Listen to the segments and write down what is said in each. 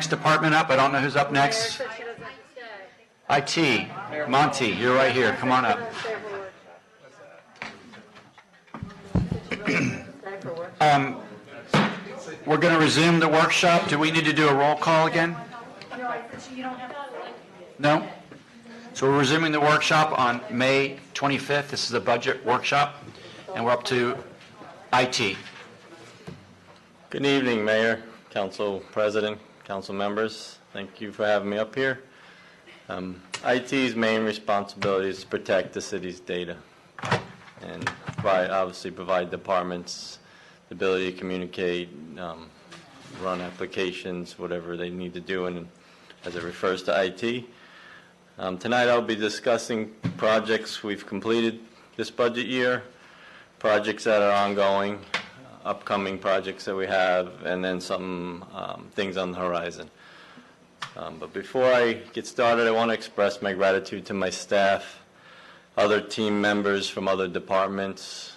next department up? I don't know who's up next. IT. Monty, you're right here. Come on up. We're going to resume the workshop. Do we need to do a roll call again? No, I said you don't have to. No? So we're resuming the workshop on May 25th. This is a budget workshop, and we're up to IT. Good evening, Mayor, Council President, Council members. Thank you for having me up here. IT's main responsibility is to protect the city's data and obviously provide departments the ability to communicate, run applications, whatever they need to do, and as it refers to IT. Tonight I'll be discussing projects we've completed this budget year, projects that are ongoing, upcoming projects that we have, and then some things on the horizon. But before I get started, I want to express my gratitude to my staff, other team members from other departments.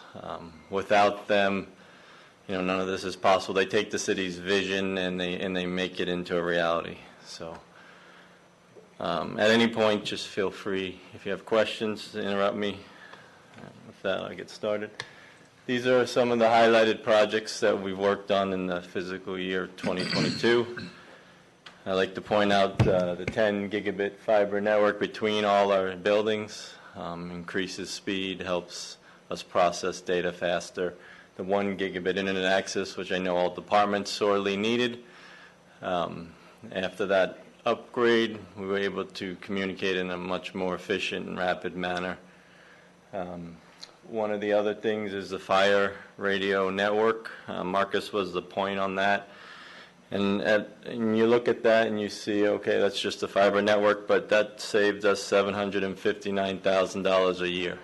Without them, none of this is possible. They take the city's vision and they make it into a reality. So at any point, just feel free, if you have questions, to interrupt me. With that, I'll get started. These are some of the highlighted projects that we've worked on in the fiscal year 2022. I'd like to point out the 10 gigabit fiber network between all our buildings, increases speed, helps us process data faster. The 1 gigabit internet access, which I know all departments sorely needed. After that upgrade, we were able to communicate in a much more efficient and rapid manner. One of the other things is the fire radio network. Marcus was the point on that. And you look at that and you see, okay, that's just a fiber network, but that saved us $759,000 a year.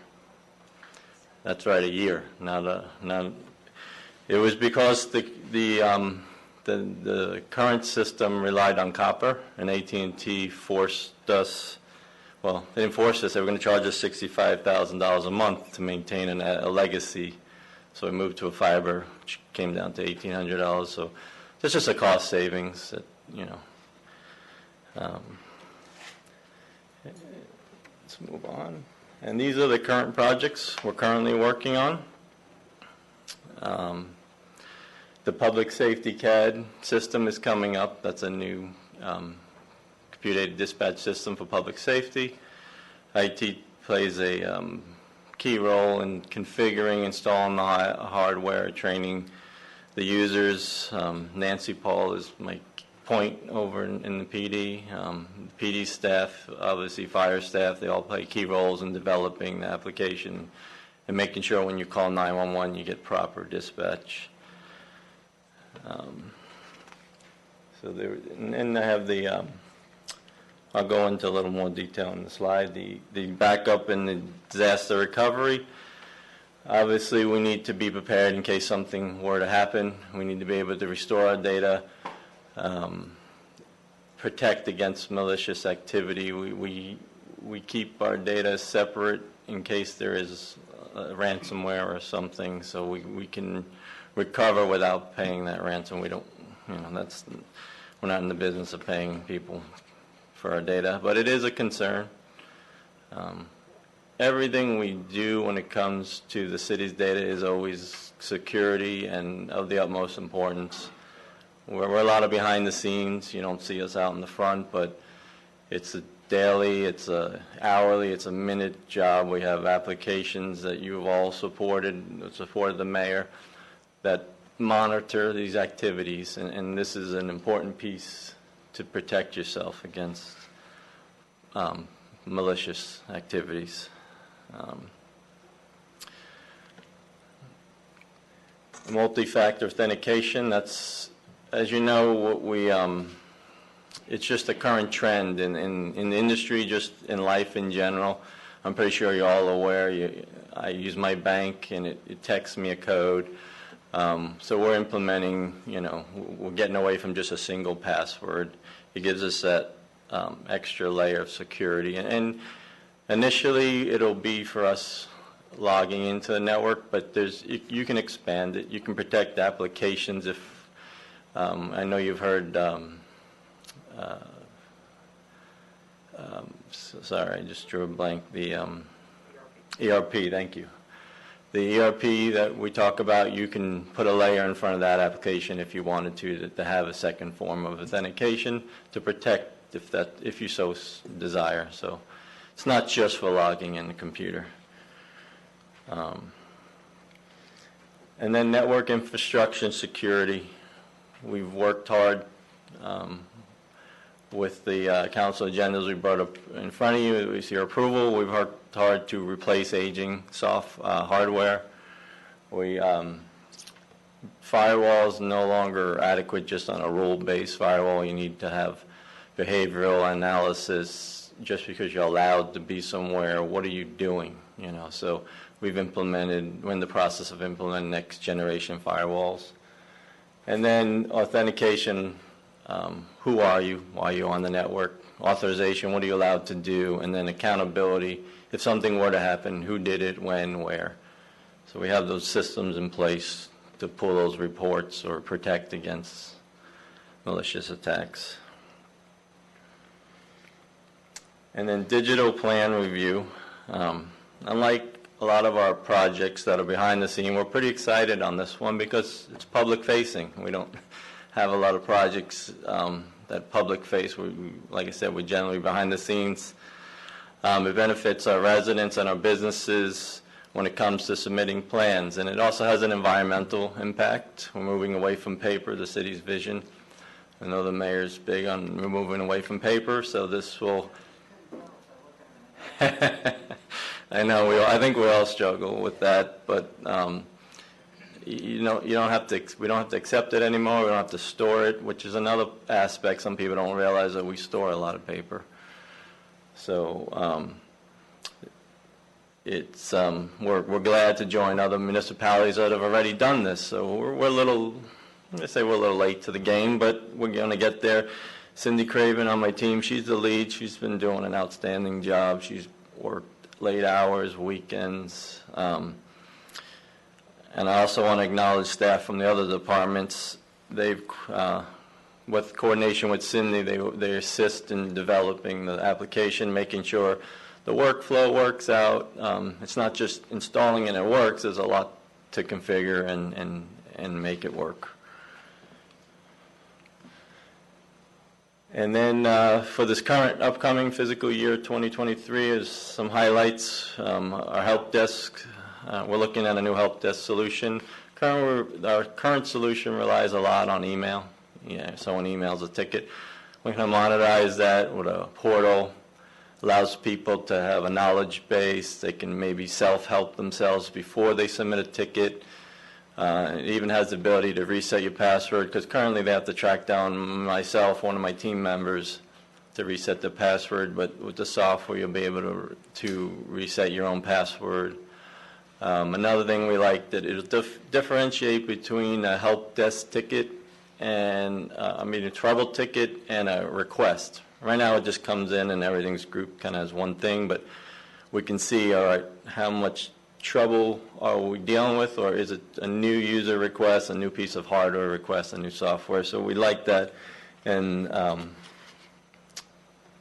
That's right, a year. It was because the current system relied on copper, and AT&T forced us. Well, they didn't force us. They were going to charge us $65,000 a month to maintain a legacy. So we moved to a fiber, which came down to $1,800. So it's just a cost savings that, let's move on. And these are the current projects we're currently working on. The public safety CAD system is coming up. That's a new computer-aided dispatch system for public safety. IT plays a key role in configuring, installing the hardware, training the users. Nancy Paul is my point over in the PD. PD staff, obviously fire staff, they all play key roles in developing the application and making sure when you call 911 you get proper dispatch. And I have the, I'll go into a little more detail in the slide, the backup and the disaster recovery. Obviously, we need to be prepared in case something were to happen. We need to be able to restore our data, protect against malicious activity. We keep our data separate in case there is ransomware or something, so we can recover without paying that ransom. We don't, we're not in the business of paying people for our data, but it is a concern. Everything we do when it comes to the city's data is always security and of the utmost importance. We're a lot of behind the scenes. You don't see us out in the front, but it's a daily, it's a hourly, it's a minute job. We have applications that you've all supported the mayor, that monitor these activities, and this is an important piece to protect yourself against malicious activities. Multi-factor authentication, that's, as you know, it's just a current trend in the industry, just in life in general. I'm pretty sure you're all aware. I use my bank and it texts me a code. So we're implementing, we're getting away from just a single password. It gives us that extra layer of security. And initially, it'll be for us logging into the network, but you can expand it. You can protect applications if, I know you've heard sorry, I just drew a blank, the ERP, thank you. The ERP that we talk about, you can put a layer in front of that application if you wanted to have a second form of authentication to protect if you so desire. So it's not just for logging in the computer. And then network infrastructure and security. We've worked hard with the council agendas we brought up in front of you. With your approval, we've worked hard to replace aging hardware. Firewalls no longer adequate just on a rule-based firewall. You need to have behavioral analysis just because you're allowed to be somewhere. What are you doing? You know, so we're in the process of implementing next generation firewalls. And then authentication, who are you? Why are you on the network? Authorization, what are you allowed to do? And then accountability, if something were to happen, who did it, when, where? So we have those systems in place to pull those reports or protect against malicious attacks. And then digital plan review. Unlike a lot of our projects that are behind the scene, we're pretty excited on this one because it's public facing. We don't have a lot of projects that public face. Like I said, we're generally behind the scenes. It benefits our residents and our businesses when it comes to submitting plans, and it also has an environmental impact. We're moving away from paper, the city's vision. I know the mayor's big on moving away from paper, so this will I know I think we all struggle with that, but we don't have to accept it anymore. We don't have to store it, which is another aspect. Some people don't realize that we store a lot of paper. So we're glad to join other municipalities that have already done this. So we're a little late to the game, but we're going to get there. Cindy Craven on my team, she's the lead. She's been doing an outstanding job. She's worked late hours, weekends. And I also want to acknowledge staff from the other departments. They've, with coordination with Cindy, they assist in developing the application, making sure the workflow works out. It's not just installing and it works. There's a lot to configure and make it work. And then for this current upcoming fiscal year 2023 is some highlights. Our help desk, we're looking at a new help desk solution. Our current solution relies a lot on email. Yeah, someone emails a ticket. We can monetize that with a portal. Allows people to have a knowledge base. They can maybe self-help themselves before they submit a ticket. It even has the ability to reset your password, because currently they have to track down myself, one of my team members, to reset the password. But with the software, you'll be able to reset your own password. Another thing we like, that it'll differentiate between a help desk ticket and a trouble ticket and a request. Right now it just comes in and everything's grouped kind of as one thing, but we can see, all right, how much trouble are we dealing with, or is it a new user request, a new piece of hardware request, a new software? So we like that, and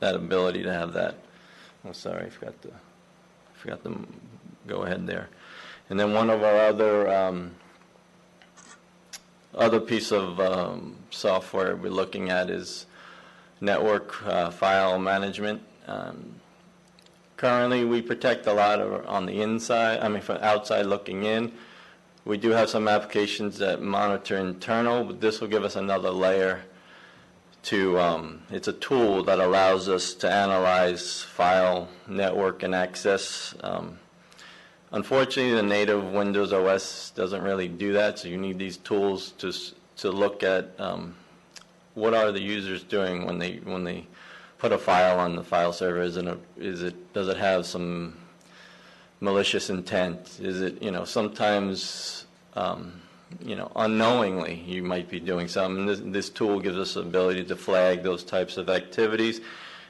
that ability to have that. Oh, sorry, I forgot to go ahead there. And then one of our other piece of software we're looking at is network file management. Currently, we protect a lot on the inside, from outside looking in. We do have some applications that monitor internal, but this will give us another layer to, it's a tool that allows us to analyze file, network, and access. Unfortunately, the native Windows OS doesn't really do that, so you need these tools to look at what are the users doing when they put a file on the file server. Does it have some malicious intent? Is it, sometimes unknowingly you might be doing something. This tool gives us the ability to flag those types of activities,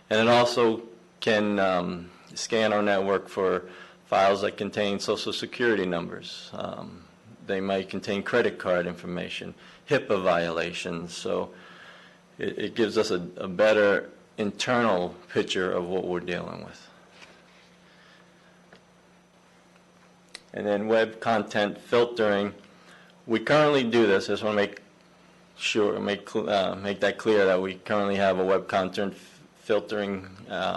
and it also can scan our network for files that contain social security numbers. They might contain credit card information, HIPAA violations. So it gives us a better internal picture of what we're dealing with. And then web content filtering, we currently do this. I just want to make that clear that we currently have a web content filtering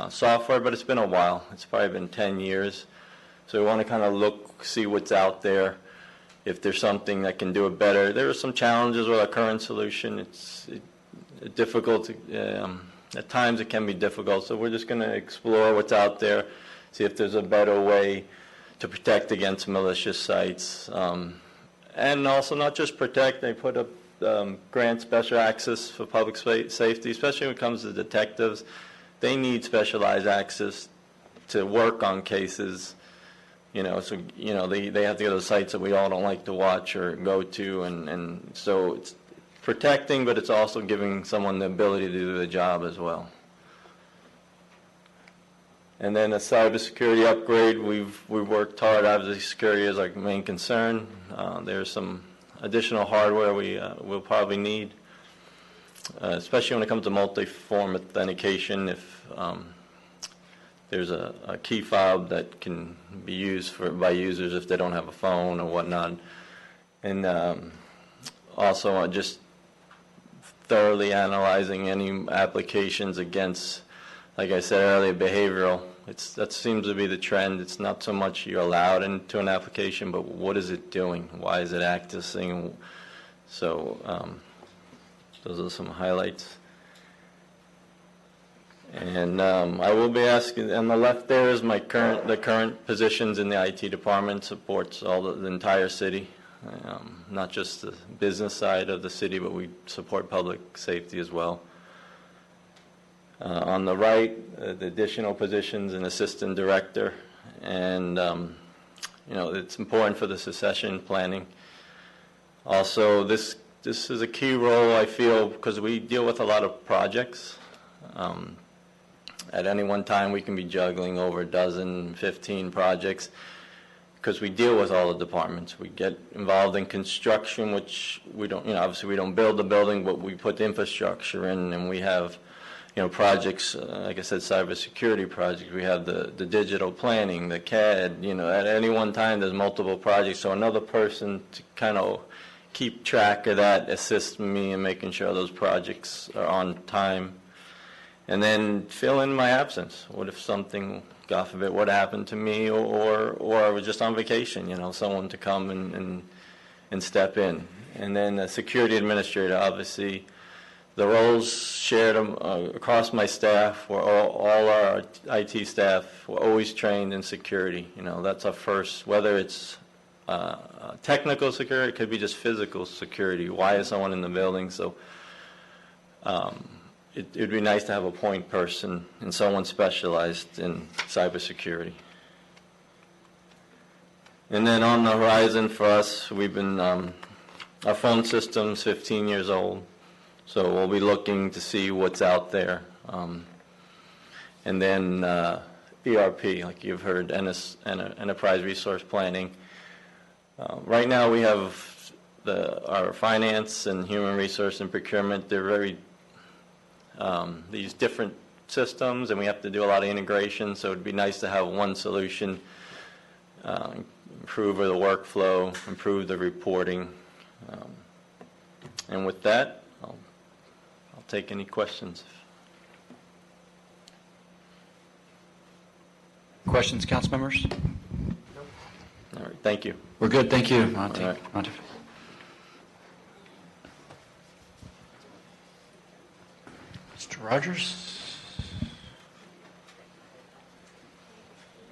software, but it's been a while. It's probably been 10 years. So we want to kind of see what's out there, if there's something that can do it better. There are some challenges with our current solution. It's difficult. At times it can be difficult. So we're just going to explore what's out there, see if there's a better way to protect against malicious sites. And also not just protect, they put up grant special access for public safety, especially when it comes to detectives. They need specialized access to work on cases, so, they have to go to sites that we all don't like to watch or go to, and so it's protecting, but it's also giving someone the ability to do the job as well. And then a cybersecurity upgrade, we've worked hard. Obviously, security is our main concern. There's some additional hardware we'll probably need, especially when it comes to multi-form authentication. If there's a key fob that can be used by users if they don't have a phone or whatnot, and also just thoroughly analyzing any applications against, like I said earlier, behavioral. That seems to be the trend. It's not so much you're allowed into an application, but what is it doing? Why is it accessing? So those are some highlights. And I will be asking, on the left there is the current positions in the IT department, supports all the entire city, not just the business side of the city, but we support public safety as well. On the right, the additional positions, an assistant director, and it's important for the succession planning. Also, this is a key role, I feel, because we deal with a lot of projects. At any one time, we can be juggling over a dozen, 15 projects, because we deal with all the departments. We get involved in construction, which we don't, obviously we don't build the building, but we put the infrastructure in, and we have projects, like I said, cybersecurity projects. We have the digital planning, the CAD, at any one time there's multiple projects. So another person to kind of keep track of that, assist me in making sure those projects are on time. And then fill in my absence. What if something, God forbid, what happened to me, or I was just on vacation, someone to come and step in. And then the security administrator, obviously, the roles shared across my staff, where all our IT staff were always trained in security. That's our first, whether it's technical security, it could be just physical security. Why is someone in the building? So it'd be nice to have a point person and someone specialized in cybersecurity. And then on the horizon for us, we've been, our phone system's 15 years old. So we'll be looking to see what's out there. And then ERP, like you've heard, Enterprise Resource Planning. Right now we have our finance and human resource and procurement. They're very, these different systems, and we have to do a lot of integration, so it'd be nice to have one solution, improve the workflow, improve the reporting. And with that, I'll take any questions. Questions, council members? All right, thank you. We're good, thank you, Monty. All right. Monty. Mr. Rogers?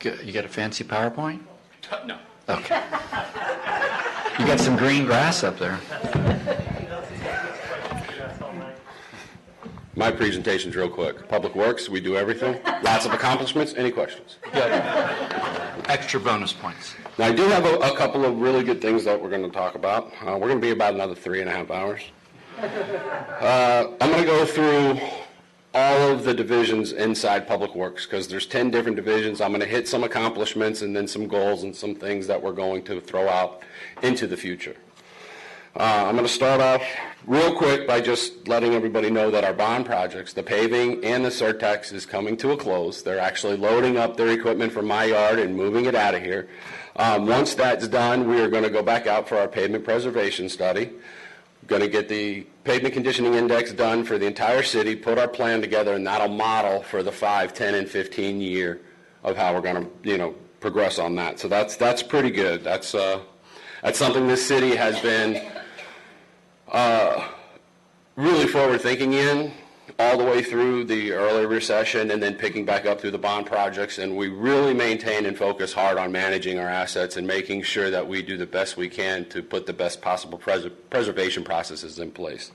You got a fancy PowerPoint? No. Okay. You got some green grass up there. My presentation's real quick. Public Works, we do everything. Lots of accomplishments. Any questions? Good. Extra bonus points. Now, I do have a couple of really good things that we're going to talk about. We're going to be about another 3.5 hours. I'm going to go through all of the divisions inside Public Works, because there's 10 different divisions. I'm going to hit some accomplishments and then some goals and some things that we're going to throw out into the future. I'm going to start off real quick by just letting everybody know that our bond projects, the paving and the surtax, is coming to a close. They're actually loading up their equipment from my yard and moving it out of here. Once that's done, we are going to go back out for our pavement preservation study. Going to get the pavement conditioning index done for the entire city, put our plan together, and that'll model for the 5, 10, and 15 year of how we're going to, progress on that. So that's pretty good. That's something this city has been really forward-thinking in all the way through the early recession and then picking back up through the bond projects. And we really maintain and focus hard on managing our assets and making sure that we do the best we can to put the best possible preservation processes in place.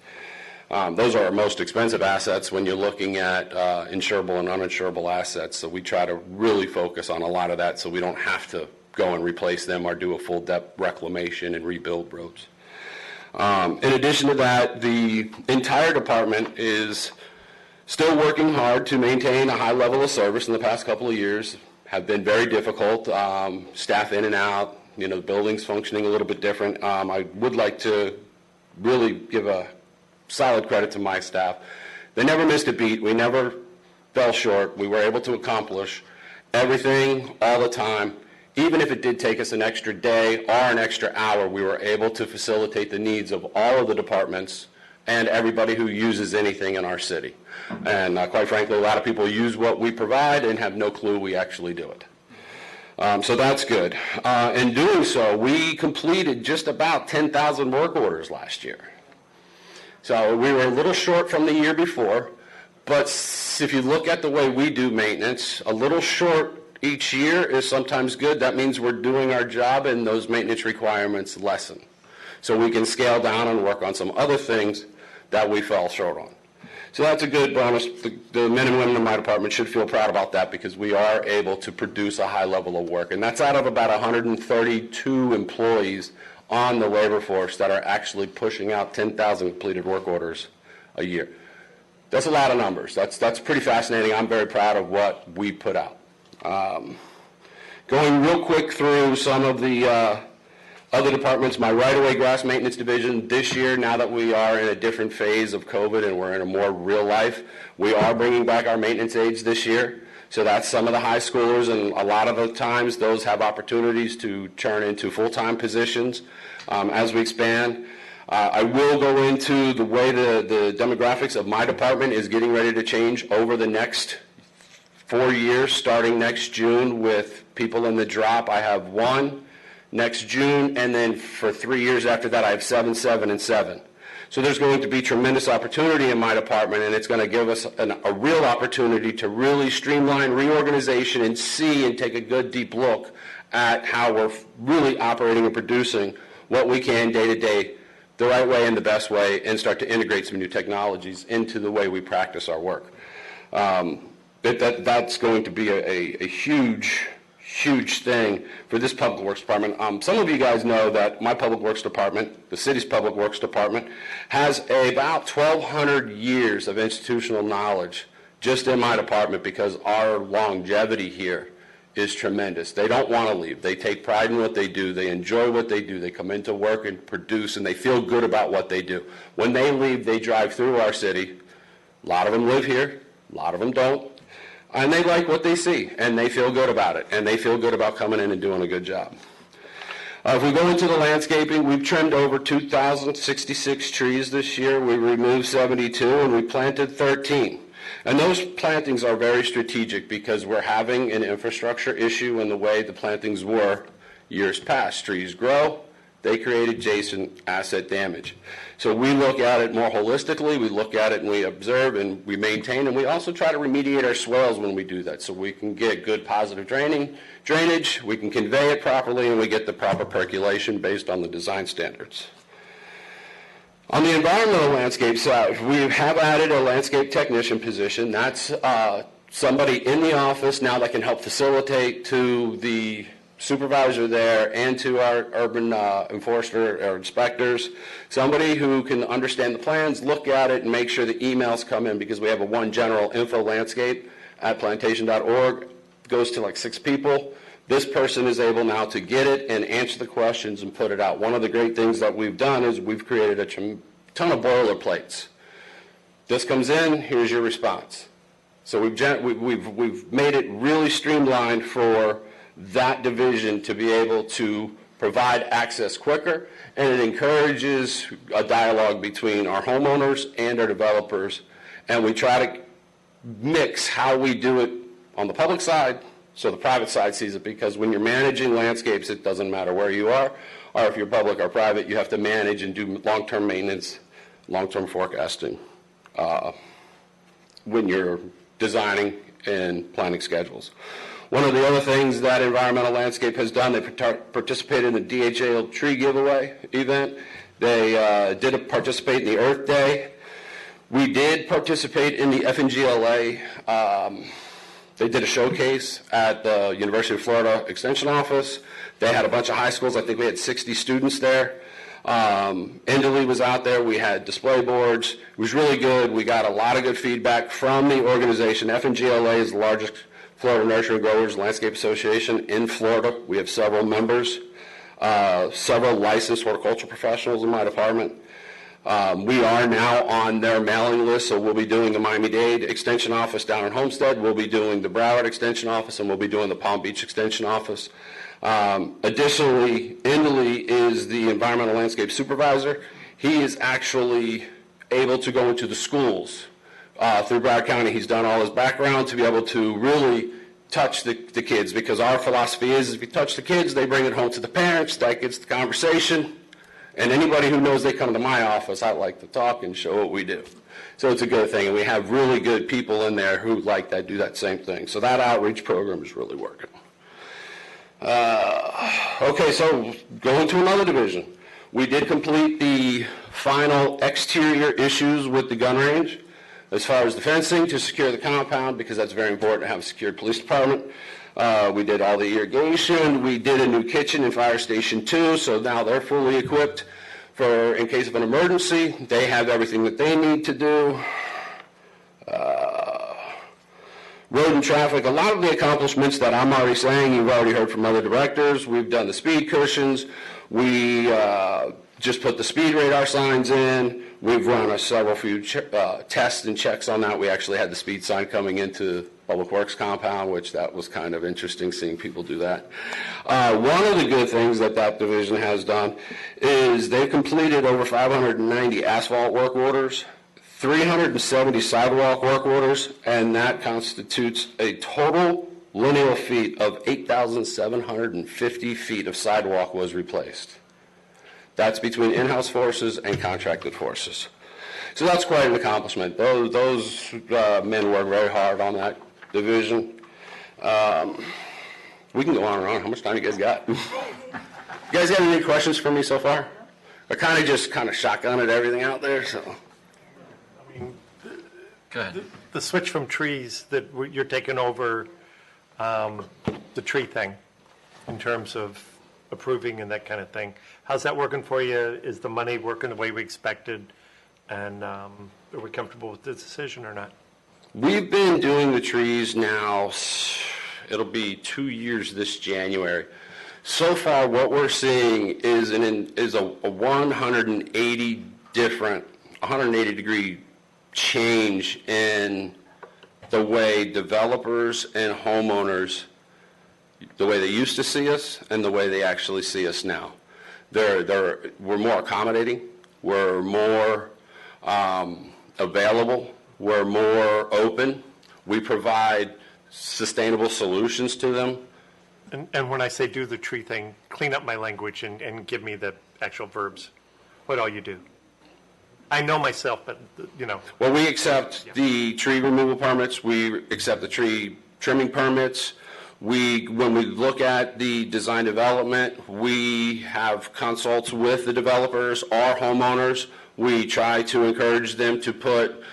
Those are our most expensive assets when you're looking at insurable and uninsurable assets. So we try to really focus on a lot of that so we don't have to go and replace them or do a full depth reclamation and rebuild roads. In addition to that, the entire department is still working hard to maintain a high level of service. In the past couple of years have been very difficult. Staff in and out, the building's functioning a little bit different. I would like to really give a solid credit to my staff. They never missed a beat. We never fell short. We were able to accomplish everything all the time. Even if it did take us an extra day or an extra hour, we were able to facilitate the needs of all of the departments and everybody who uses anything in our city. And quite frankly, a lot of people use what we provide and have no clue we actually do it. So that's good. In doing so, we completed just about 10,000 work orders last year. So we were a little short from the year before, but if you look at the way we do maintenance, a little short each year is sometimes good. That means we're doing our job and those maintenance requirements lessen. So we can scale down and work on some other things that we fell short on. So that's a good bonus. The men and women in my department should feel proud about that because we are able to produce a high level of work. And that's out of about 132 employees on the labor force that are actually pushing out 10,000 completed work orders a year. That's a lot of numbers. That's pretty fascinating. I'm very proud of what we put out. Going real quick through some of the other departments, my right-of-way grass maintenance division this year, now that we are in a different phase of COVID and we're in a more real life, we are bringing back our maintenance aides this year. So that's some of the high schoolers, and a lot of the times those have opportunities to turn into full-time positions as we expand. I will go into the way the demographics of my department is getting ready to change over the next 4 years, starting next June with people in the drop. I have 1 next June, and then for 3 years after that I have 7, 7, and 7. So there's going to be tremendous opportunity in my department, and it's going to give us a real opportunity to really streamline reorganization and see and take a good deep look at how we're really operating and producing what we can day to day the right way and the best way, and start to integrate some new technologies into the way we practice our work. That's going to be a huge thing for this Public Works Department. Some of you guys know that my Public Works Department, the city's Public Works Department, has about 1,200 years of institutional knowledge just in my department because our longevity here is tremendous. They don't want to leave. They take pride in what they do. They enjoy what they do. They come into work and produce, and they feel good about what they do. When they leave, they drive through our city. A lot of them live here. A lot of them don't. And they like what they see, and they feel good about it, and they feel good about coming in and doing a good job. If we go into the landscaping, we've trimmed over 2,066 trees this year. We removed 72, and we planted 13. And those plantings are very strategic because we're having an infrastructure issue in the way the plantings were years past. Trees grow, they create adjacent asset damage. So we look at it more holistically, we look at it and we observe and we maintain, and we also try to remediate our swales when we do that so we can get good positive drainage, we can convey it properly, and we get the proper percolation based on the design standards. On the environmental landscape side, we have added a landscape technician position. That's somebody in the office now that can help facilitate to the supervisor there and to our urban enforcer or inspectors, somebody who can understand the plans, look at it, and make sure the emails come in, because we have a one general info landscape at plantation.org. It goes to like 6 people. This person is able now to get it and answer the questions and put it out. One of the great things that we've done is we've created a ton of boilerplates. This comes in, here's your response. So we've made it really streamlined for that division to be able to provide access quicker, and it encourages a dialogue between our homeowners and our developers, and we try to mix how we do it on the public side so the private side sees it, because when you're managing landscapes, it doesn't matter where you are, or if you're public or private, you have to manage and do long-term maintenance, long-term forecasting when you're designing and planning schedules. One of the other things that Environmental Landscape has done, they participated in the DHL tree giveaway event. They did participate in the Earth Day. We did participate in the FNGLA. They did a showcase at the University of Florida Extension Office. They had a bunch of high schools. I think we had 60 students there. Enderley was out there. We had display boards. It was really good. We got a lot of good feedback from the organization. FNGLA is the largest Florida Nursery and Growers Landscape Association in Florida. We have several members, several licensed horticultural professionals in my department. We are now on their mailing list, so we'll be doing the Miami-Dade Extension Office down in Homestead. We'll be doing the Broward Extension Office, and we'll be doing the Palm Beach Extension Office. Additionally, Enderley is the Environmental Landscape Supervisor. He is actually able to go into the schools through Broward County. He's done all his background to be able to really touch the kids, because our philosophy is if you touch the kids, they bring it home to the parents. That gets the conversation. And anybody who knows they come to my office, I like to talk and show what we do. So it's a good thing. And we have really good people in there who like that, do that same thing. So that outreach program is really working. Okay, so going to another division. We did complete the final exterior issues with the gun range as far as the fencing to secure the compound, because that's very important to have a secured police department. We did all the irrigation. We did a new kitchen in Fire Station 2, so now they're fully equipped for in case of an emergency. They have everything that they need to do. Road and traffic, a lot of the accomplishments that I'm already saying, you've already heard from other directors. We've done the speed cushions. We just put the speed radar signs in. We've run several few tests and checks on that. We actually had the speed sign coming into Public Works compound, which that was kind of interesting seeing people do that. One of the good things that that division has done is they've completed over 590 asphalt work orders, 370 sidewalk work orders, and that constitutes a total lineal feet of 8,750 feet of sidewalk was replaced. That's between in-house forces and contracted forces. So that's quite an accomplishment. Those men work very hard on that division. We can go on and on. How much time you guys got? You guys got any questions for me so far? I kind of shotgunned everything out there, so. Go ahead. The switch from trees that you're taking over, the tree thing, in terms of approving and that kind of thing. How's that working for you? Is the money working the way we expected? And are we comfortable with the decision or not? We've been doing the trees now, it'll be 2 years this January. So far, what we're seeing is a 180 degree change in the way developers and homeowners, the way they used to see us and the way they actually see us now. We're more accommodating, we're more available, we're more open, we provide sustainable solutions to them. And when I say do the tree thing, clean up my language and give me the actual verbs. What all you do? I know myself, but, you know. Well, we accept the tree removal permits, we accept the tree trimming permits. When we look at the design development, we have consults with the developers or homeowners. We try to encourage them to put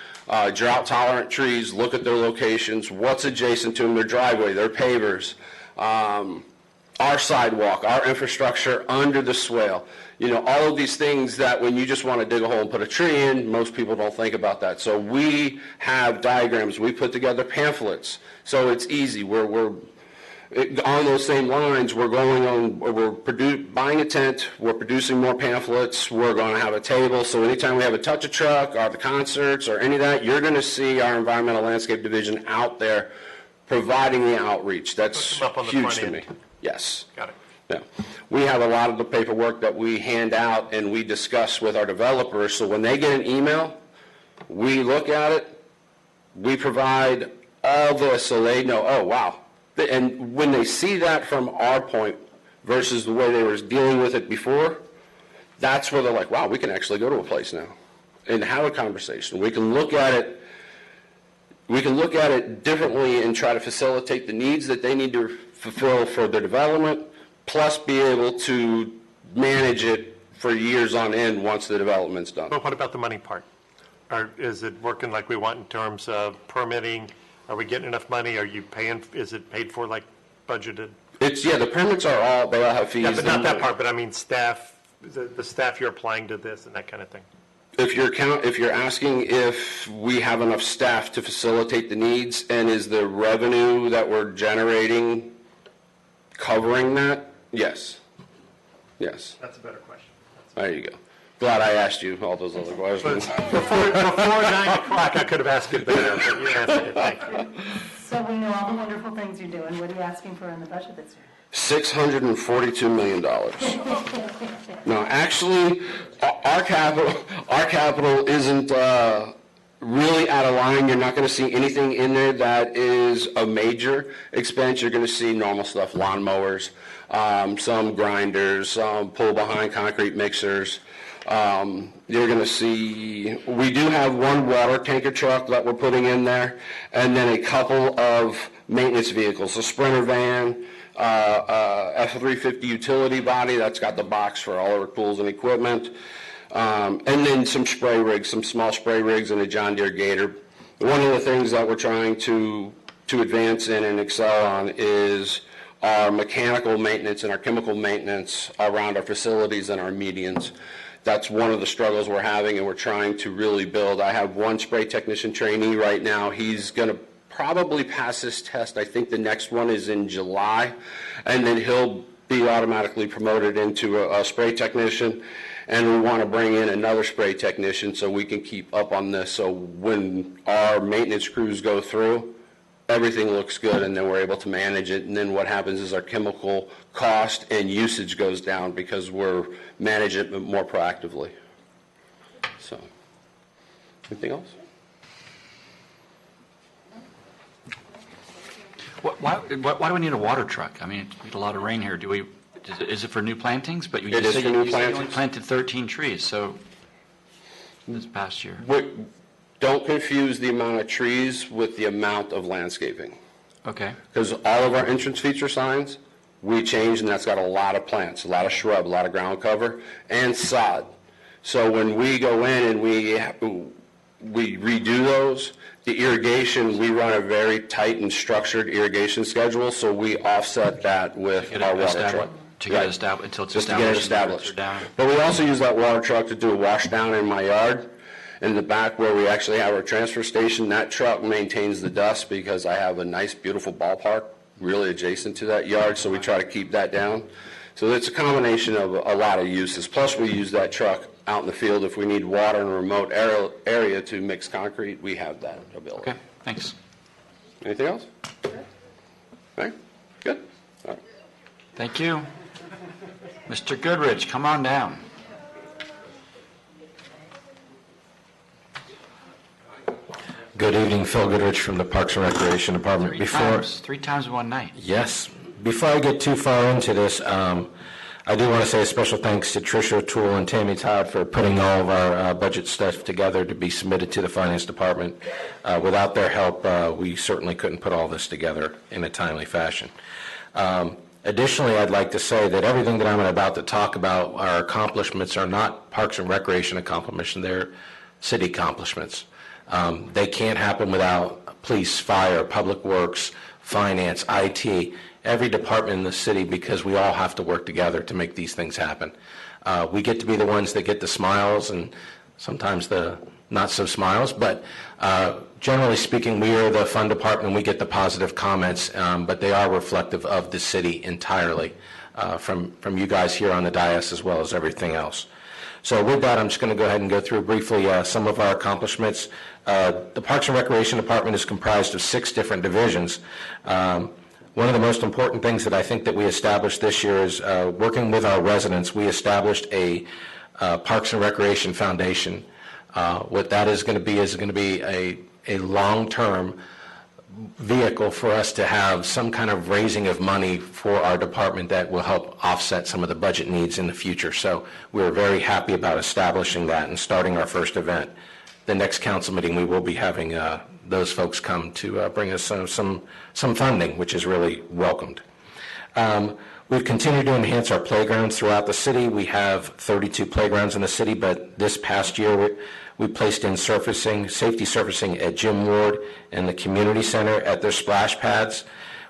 drought-tolerant trees, look at their locations, what's adjacent to them, their driveway, their pavers, our sidewalk, our infrastructure under the swale. You know, all of these things that when you just want to dig a hole and put a tree in, most people don't think about that. So we have diagrams. We put together pamphlets. So it's easy. On those same lines, we're buying a tent, we're producing more pamphlets, we're going to have a table, so anytime we have a touch-a-truck or the concerts or any of that, you're going to see our environmental landscape division out there providing the outreach. That's Hook 'em up on the huge front to end. me. Yes. Got it. Yeah. We have a lot of the paperwork that we hand out and we discuss with our developers, so when they get an email, we look at it, we provide all this so they know, oh, wow. And when they see that from our point versus the way they were dealing with it before, that's where they're like, wow, we can actually go to a place now and have a conversation. We can look at it differently and try to facilitate the needs that they need to fulfill for their development, plus be able to manage it for years on end once the development's done. But what about the money part? Is it working like we want in terms of permitting? Are we getting enough money? Are you paying, is it paid for like budgeted? The permits they all have fees. Yeah, but not that part, but I mean staff, the staff you're applying to this and that kind of thing. If you're asking if we have enough staff to facilitate the needs, and is the revenue that we're generating covering that? Yes. Yes. That's a better question. There you go. Glad I asked you all those other questions. Before 9 o'clock, I could have asked it better, but you answered it. Thank you. So we know all the wonderful things you're doing. What are you asking for in the budget this year? $642 million. No, actually, our capital isn't really out of line. You're not going to see anything in there that is a major expense. You're going to see normal stuff, lawnmowers, some grinders, some pull-behind concrete mixers. You're going to see, we do have one water tanker truck that we're putting in there, and then a couple of maintenance vehicles, a Sprinter van, F-350 utility body that's got the box for all our tools and equipment, and then some spray rigs, some small spray rigs, and a John Deere Gator. One of the things that we're trying to advance in and excel on is our mechanical maintenance and our chemical maintenance around our facilities and our medians. That's one of the struggles we're having, and we're trying to really build. I have one spray technician trainee right now. He's going to probably pass his test. I think the next one is in July, and then he'll be automatically promoted into a spray technician, and we want to bring in another spray technician so we can keep up on this, so when our maintenance crews go through, everything looks good, and then we're able to manage it. And then what happens is our chemical cost and usage goes down because we're managing it more proactively. So, anything else? Why do we need a water truck? I mean, we get a lot of rain here. Is it for new plantings? But you It just is said for you new said you only plantings. planted 13 trees, so this past year. Don't confuse the amount of trees with the amount of landscaping. Okay. Because all of our entrance feature signs, we changed, and that's got a lot of plants, a lot of shrub, a lot of ground cover, and sod. So when we go in and we redo those, the irrigation, we run a very tight and structured irrigation schedule, so we offset that with our water truck. To get it established, until it's Just to get it established. established. But we also use that water truck to do a wash down in my yard. In the back where we actually have our transfer station, that truck maintains the dust because I have a nice, beautiful ballpark really adjacent to that yard, so we try to keep that down. So it's a combination of a lot of uses. Plus, we use that truck out in the field if we need water in a remote area to mix concrete. We have that ability. Okay, thanks. Anything else? Okay, good. All right. Thank you. Mr. Goodrich, come on down. Good evening, Phil Goodrich from the Parks and Recreation Department. Three times in one night. Yes. Before I get too far into this, I do want to say a special thanks to Tricia O'Toole and Tammy Todd for putting all of our budget stuff together to be submitted to the Finance Department. Without their help, we certainly couldn't put all this together in a timely fashion. Additionally, I'd like to say that everything that I'm about to talk about, our accomplishments are not Parks and Recreation accomplishments, they're city accomplishments. They can't happen without police, fire, public works, finance, IT, every department in the city, because we all have to work together to make these things happen. We get to be the ones that get the smiles and sometimes the not so smiles, but Generally speaking, we are the fund department, and we get the positive comments, but they are reflective of the city entirely, from you guys here on the dais as well as everything else. So with that, I'm just going to go ahead and go through briefly some of our accomplishments. The Parks and Recreation Department is comprised of 6 different divisions. One of the most important things that I think that we established this year is working with our residents. We established a Parks and Recreation Foundation. What that is going to be a long-term vehicle for us to have some kind of raising of money for our department that will help offset some of the budget needs in the future. So we're very happy about establishing that and starting our first event. The next council meeting, we will be having those folks come to bring us some funding, which is really welcomed. We've continued to enhance our playgrounds throughout the city. We have 32 playgrounds in the city, but this past year we placed in safety surfacing at Jim Ward and the community center at their splash pads.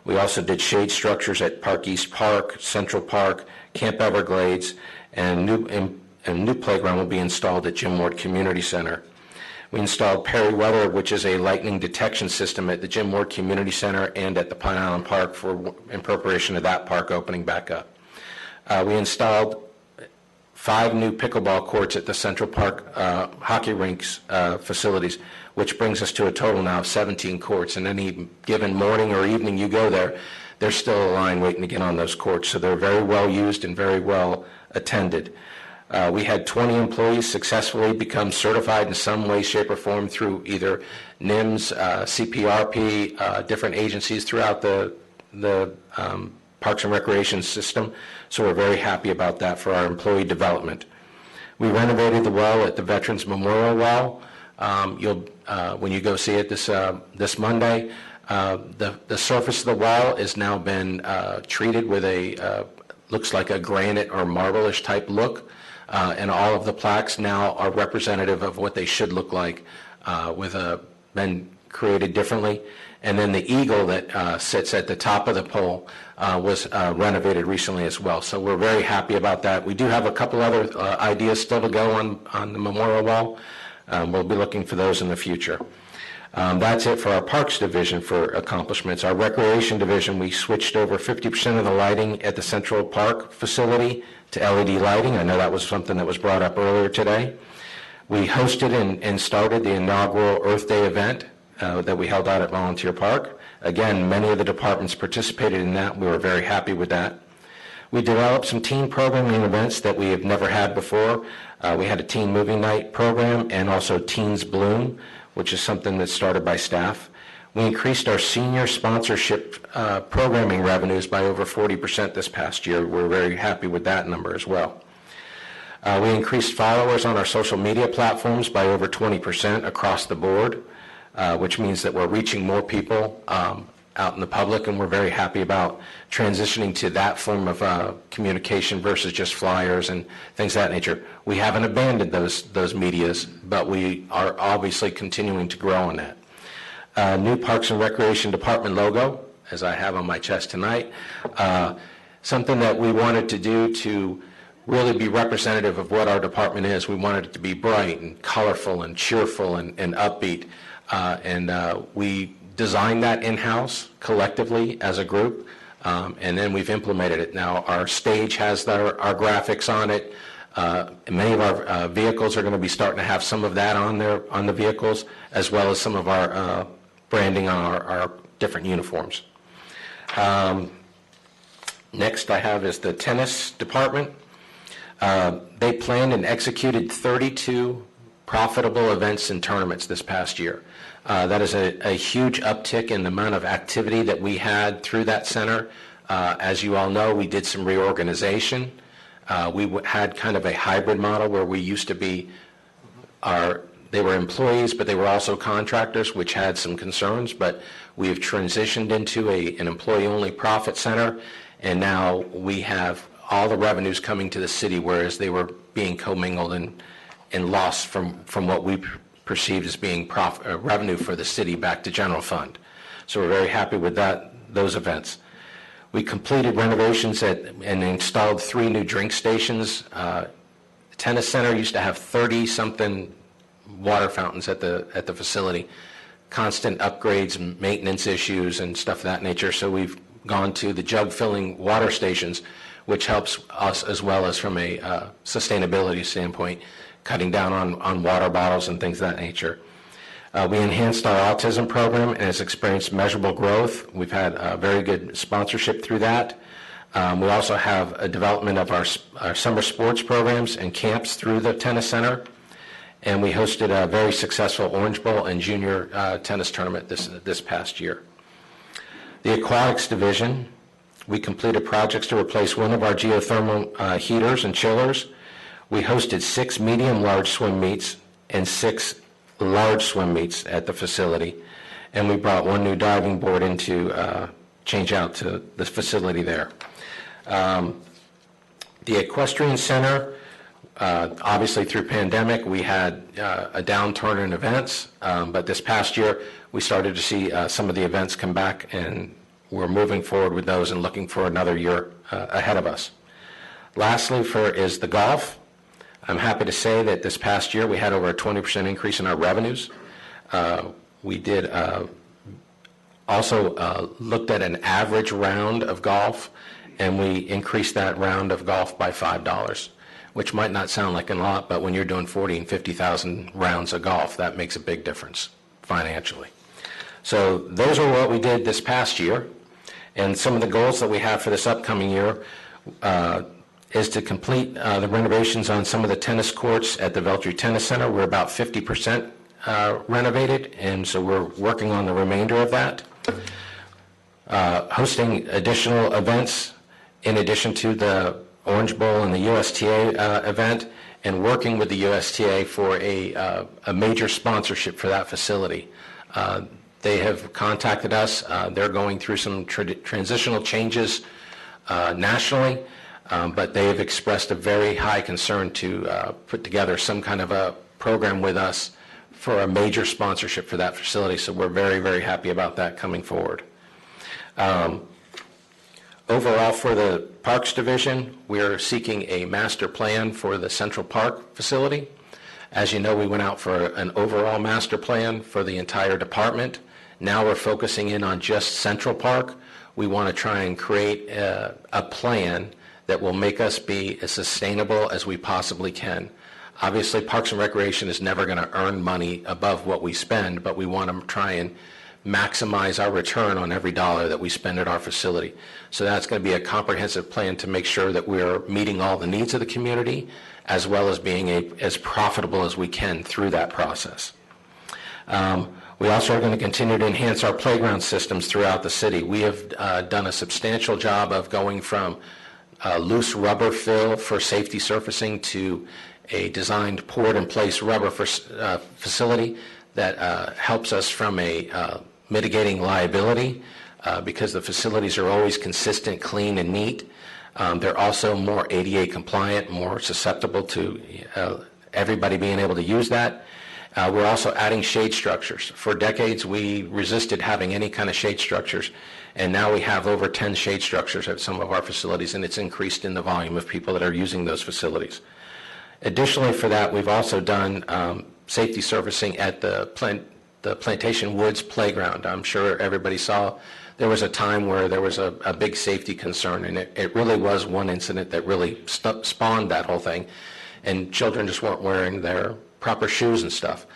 We also did shade structures at Park East Park, Central Park, Camp Everglades, and a new playground will be installed at Jim Ward Community Center. We installed Perry Weather, which is a lightning detection system at the Jim Ward Community Center and at the Pine Island Park in preparation of that park opening back up. We installed 5 new pickleball courts at the Central Park hockey rinks facilities, which brings us to a total now of 17 courts. And any given morning or evening you go there, there's still a line waiting to get on those courts. So they're very well used and very well attended. We had 20 employees successfully become certified in some way, shape, or form through either NIMS, CPRP, different agencies throughout the Parks and Recreation system. So we're very happy about that for our employee development. We renovated the well at the Veterans Memorial Well. When you go see it this Monday, the surface of the well has now been treated with looks like a granite or marble-ish type look. And all of the plaques now are representative of what they should look like, been created differently. And then the eagle that sits at the top of the pole was renovated recently as well. So we're very happy about that. We do have a couple other ideas still to go on the memorial wall. We'll be looking for those in the future. That's it for our Parks Division for accomplishments. Our Recreation Division, we switched over 50% of the lighting at the Central Park facility to LED lighting. I know that was something that was brought up earlier today. We hosted and started the inaugural Earth Day event that we held out at Volunteer Park. Again, many of the departments participated in that. We were very happy with that. We developed some teen programming events that we have never had before. We had a teen movie night program and also Teens Bloom, which is something that started by staff. We increased our senior sponsorship programming revenues by over 40% this past year. We're very happy with that number as well. We increased followers on our social media platforms by over 20% across the board, which means that we're reaching more people out in the public, and we're very happy about transitioning to that form of communication versus just flyers and things of that nature. We haven't abandoned those medias, but we are obviously continuing to grow on that. New Parks and Recreation Department logo, as I have on my chest tonight. Something that we wanted to do to really be representative of what our department is. We wanted it to be bright and colorful and cheerful and upbeat. We designed that in-house collectively as a group, and then we've implemented it. Now our stage has our graphics on it. Many of our vehicles are going to be starting to have some of that on the vehicles, as well as some of our branding on our different uniforms. Next I have is the tennis department. They planned and executed 32 profitable events and tournaments this past year. That is a huge uptick in the amount of activity that we had through that center. As you all know, we did some reorganization. We had kind of a hybrid model where we used to be they were employees, but they were also contractors, which had some concerns, but we've transitioned into an employee-only profit center, and now we have all the revenues coming to the city, whereas they were being commingled and lost from what we perceived as being revenue for the city back to general fund. So we're very happy with those events. We completed renovations and installed 3 new drink stations. The tennis center used to have 30-something water fountains at the facility. constant upgrades, and maintenance issues, and stuff of that nature. So we've gone to the jug filling water stations, which helps us as well as from a sustainability standpoint, cutting down on water bottles and things of that nature. We enhanced our autism program and has experienced measurable growth. We've had very good sponsorship through that. We also have a development of our summer sports programs and camps through the tennis center. And we hosted a very successful Orange Bowl and junior tennis tournament this past year. The aquatics division, we completed projects to replace one of our geothermal heaters and chillers. We hosted 6 medium-large swim meets and 6 large swim meets at the facility, and we brought 1 new diving board in to change out to the facility there. The Equestrian Center, obviously through pandemic, we had a downturn in events, but this past year we started to see some of the events come back, and we're moving forward with those and looking for another year ahead of us. Lastly, is the golf. I'm happy to say that this past year we had over a 20% increase in our revenues. We did also looked at an average round of golf, and we increased that round of golf by $5, which might not sound like a lot, but when you're doing 40 and 50,000 rounds of golf, that makes a big difference financially. So those are what we did this past year, and some of the goals that we have for this upcoming year is to complete the renovations on some of the tennis courts at the Veltri Tennis Center. We're about 50% renovated, and so we're working on the remainder of that. Hosting additional events in addition to the Orange Bowl and the USTA event, and working with the USTA for a major sponsorship for that facility. They have contacted us. They're going through some transitional changes nationally, but they have expressed a very high concern to put together some kind of a program with us for a major sponsorship for that facility. So we're very, very happy about that coming forward. Overall, for the Parks Division, we're seeking a master plan for the Central Park facility. As you know, we went out for an overall master plan for the entire department. Now we're focusing in on just Central Park. We want to try and create a plan that will make us be as sustainable as we possibly can. Obviously, Parks and Recreation is never going to earn money above what we spend, but we want to try and maximize our return on every dollar that we spend at our facility. So that's going to be a comprehensive plan to make sure that we're meeting all the needs of the community, as well as being as profitable as we can through that process. We also are going to continue to enhance our playground systems throughout the city. We have done a substantial job of going from loose rubber fill for safety surfacing to a designed poured-in-place rubber facility that helps us from a mitigating liability because the facilities are always consistent, clean, and neat. They're also more ADA compliant, more susceptible to everybody being able to use that. We're also adding shade structures. For decades, we resisted having any kind of shade structures, and now we have over 10 shade structures at some of our facilities, and it's increased in the volume of people that are using those facilities. Additionally, for that, we've also done safety surfacing at the Plantation Woods Playground. I'm sure everybody saw there was a time where there was a big safety concern, and it really was one incident that really spawned that whole thing, and children just weren't wearing their proper shoes and stuff.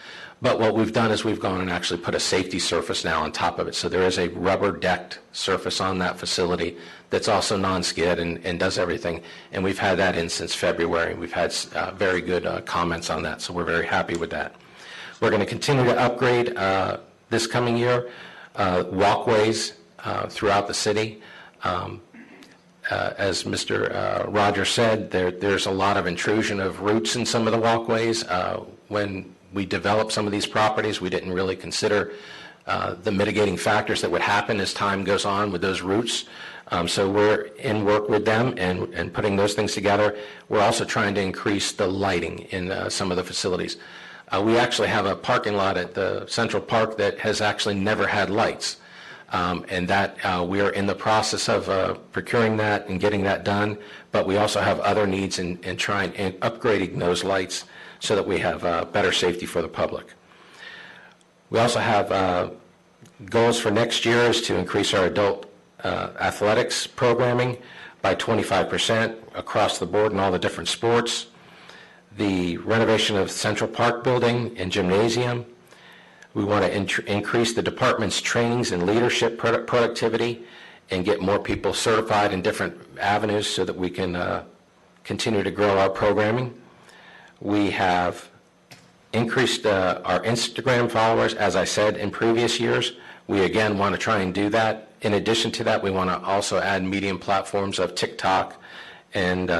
But what we've done is we've gone and actually put a safety surface now on top of it. So there is a rubber-decked surface on that facility that's also non-skid and does everything. And we've had that in since February. We've had very good comments on that, so we're very happy with that. We're going to continue to upgrade this coming year walkways throughout the city. As Mr. Rogers said, there's a lot of intrusion of roots in some of the walkways. When we developed some of these properties, we didn't really consider the mitigating factors that would happen as time goes on with those roots. So we're in work with them and putting those things together. We're also trying to increase the lighting in some of the facilities. We actually have a parking lot at the Central Park that has actually never had lights. And that we are in the process of procuring that and getting that done, but we also have other needs in trying and upgrading those lights so that we have better safety for the public. We also have goals for next year is to increase our adult athletics programming by 25% across the board in all the different sports. The renovation of Central Park building and gymnasium. We want to increase the department's trainings and leadership productivity and get more people certified in different avenues so that we can continue to grow our programming. We have increased our Instagram followers, as I said, in previous years. We again want to try and do that. In addition to that, we want to also add medium platforms of TikTok and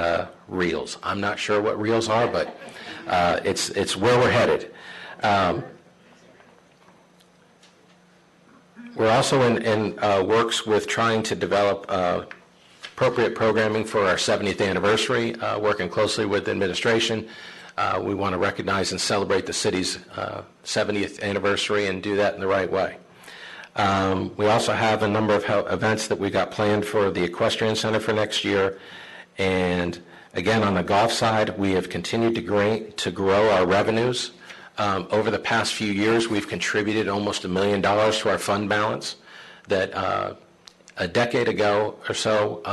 Reels. I'm not sure what Reels are, but it's where we're headed. We're also in works with trying to develop appropriate programming for our 70th anniversary, working closely with administration. We want to recognize and celebrate the city's 70th anniversary and do that in the right way. We also have a number of events that we got planned for the Equestrian Center for next year. And again, on the golf side, we have continued to grow our revenues. Over the past few years, we've contributed almost $1 million to our fund balance. That a decade ago or so,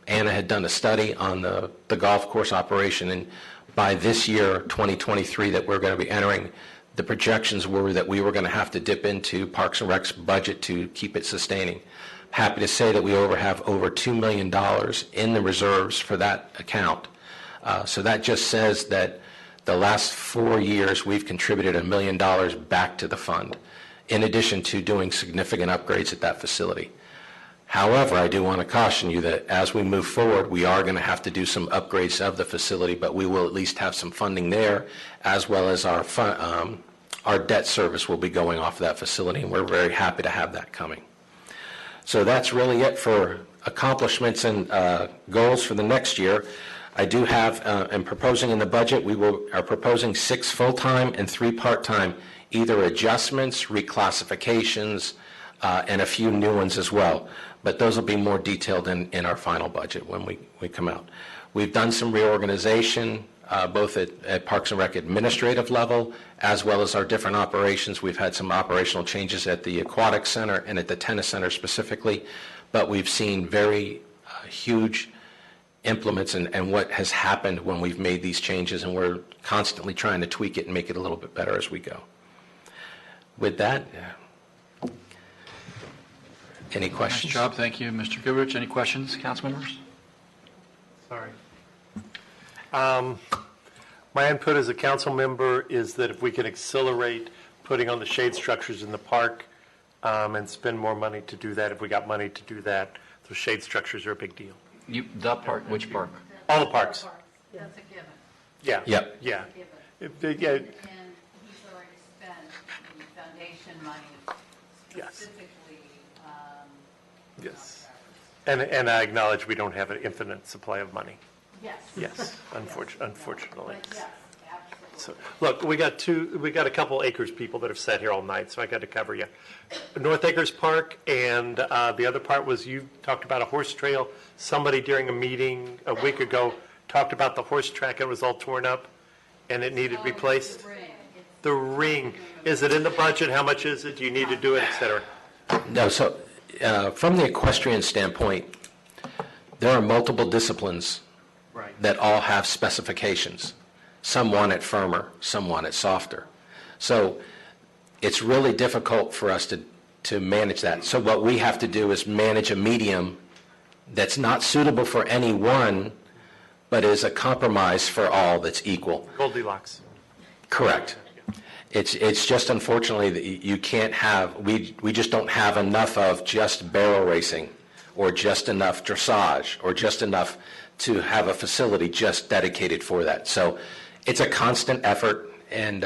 Anna had done a study on the golf course operation, and by this year, 2023, that we're going to be entering, the projections were that we were going to have to dip into Parks and Rec's budget to keep it sustaining. Happy to say that we have over $2 million in the reserves for that account. So that just says that the last 4 years, we've contributed $1 million back to the fund, in addition to doing significant upgrades at that facility. However, I do want to caution you that as we move forward, we are going to have to do some upgrades of the facility, but we will at least have some funding there, as well as our debt service will be going off of that facility, and we're very happy to have that coming. So that's really it for accomplishments and goals for the next year. I do have, and proposing in the budget, are proposing 6 full-time and 3 part-time, either adjustments, reclassifications, and a few new ones as well. But those will be more detailed in our final budget when we come out. We've done some reorganization, both at Parks and Rec administrative level, as well as our different operations. We've had some operational changes at the Aquatic Center and at the Tennis Center specifically, but we've seen very huge implements and what has happened when we've made these changes, and we're constantly trying to tweak it and make it a little bit better as we go. With that, any Nice questions? job, thank you, Mr. Goodrich. Any questions, council members? Sorry. My input as a council member is that if we can accelerate putting on the shade structures in the park and spend more money to do that, if we got money to do that, those shade structures are a big deal. The park, which park? All the parks. That's a given. Yeah. Yep. Yeah. Given. Yeah. And he's already spent the foundation money Yes. specifically. Yes. And I acknowledge we don't have an infinite supply of money. Yes. Yes, unfortunately. But yes, absolutely. So, look, we got a couple acres people that have sat here all night, so I got to cover you. North Acres Park, and the other part was you talked about a horse trail. Somebody during a meeting a week ago talked about the horse track. It was all torn up, and it needed replaced. The ring. The ring. Is it in the budget? How much is it? Do you need to do it, et cetera? No, so from the equestrian standpoint, there are multiple disciplines that all have specifications. Some want it firmer, some want it softer. So it's really difficult for us to manage that. So what we have to do is manage a medium that's not suitable for any one, but is a compromise for all that's equal. Goldilocks. Correct. It's just unfortunately that you can't have, we just don't have enough of just barrel racing or just enough dressage or just enough to have a facility just dedicated for that. So it's a constant effort, and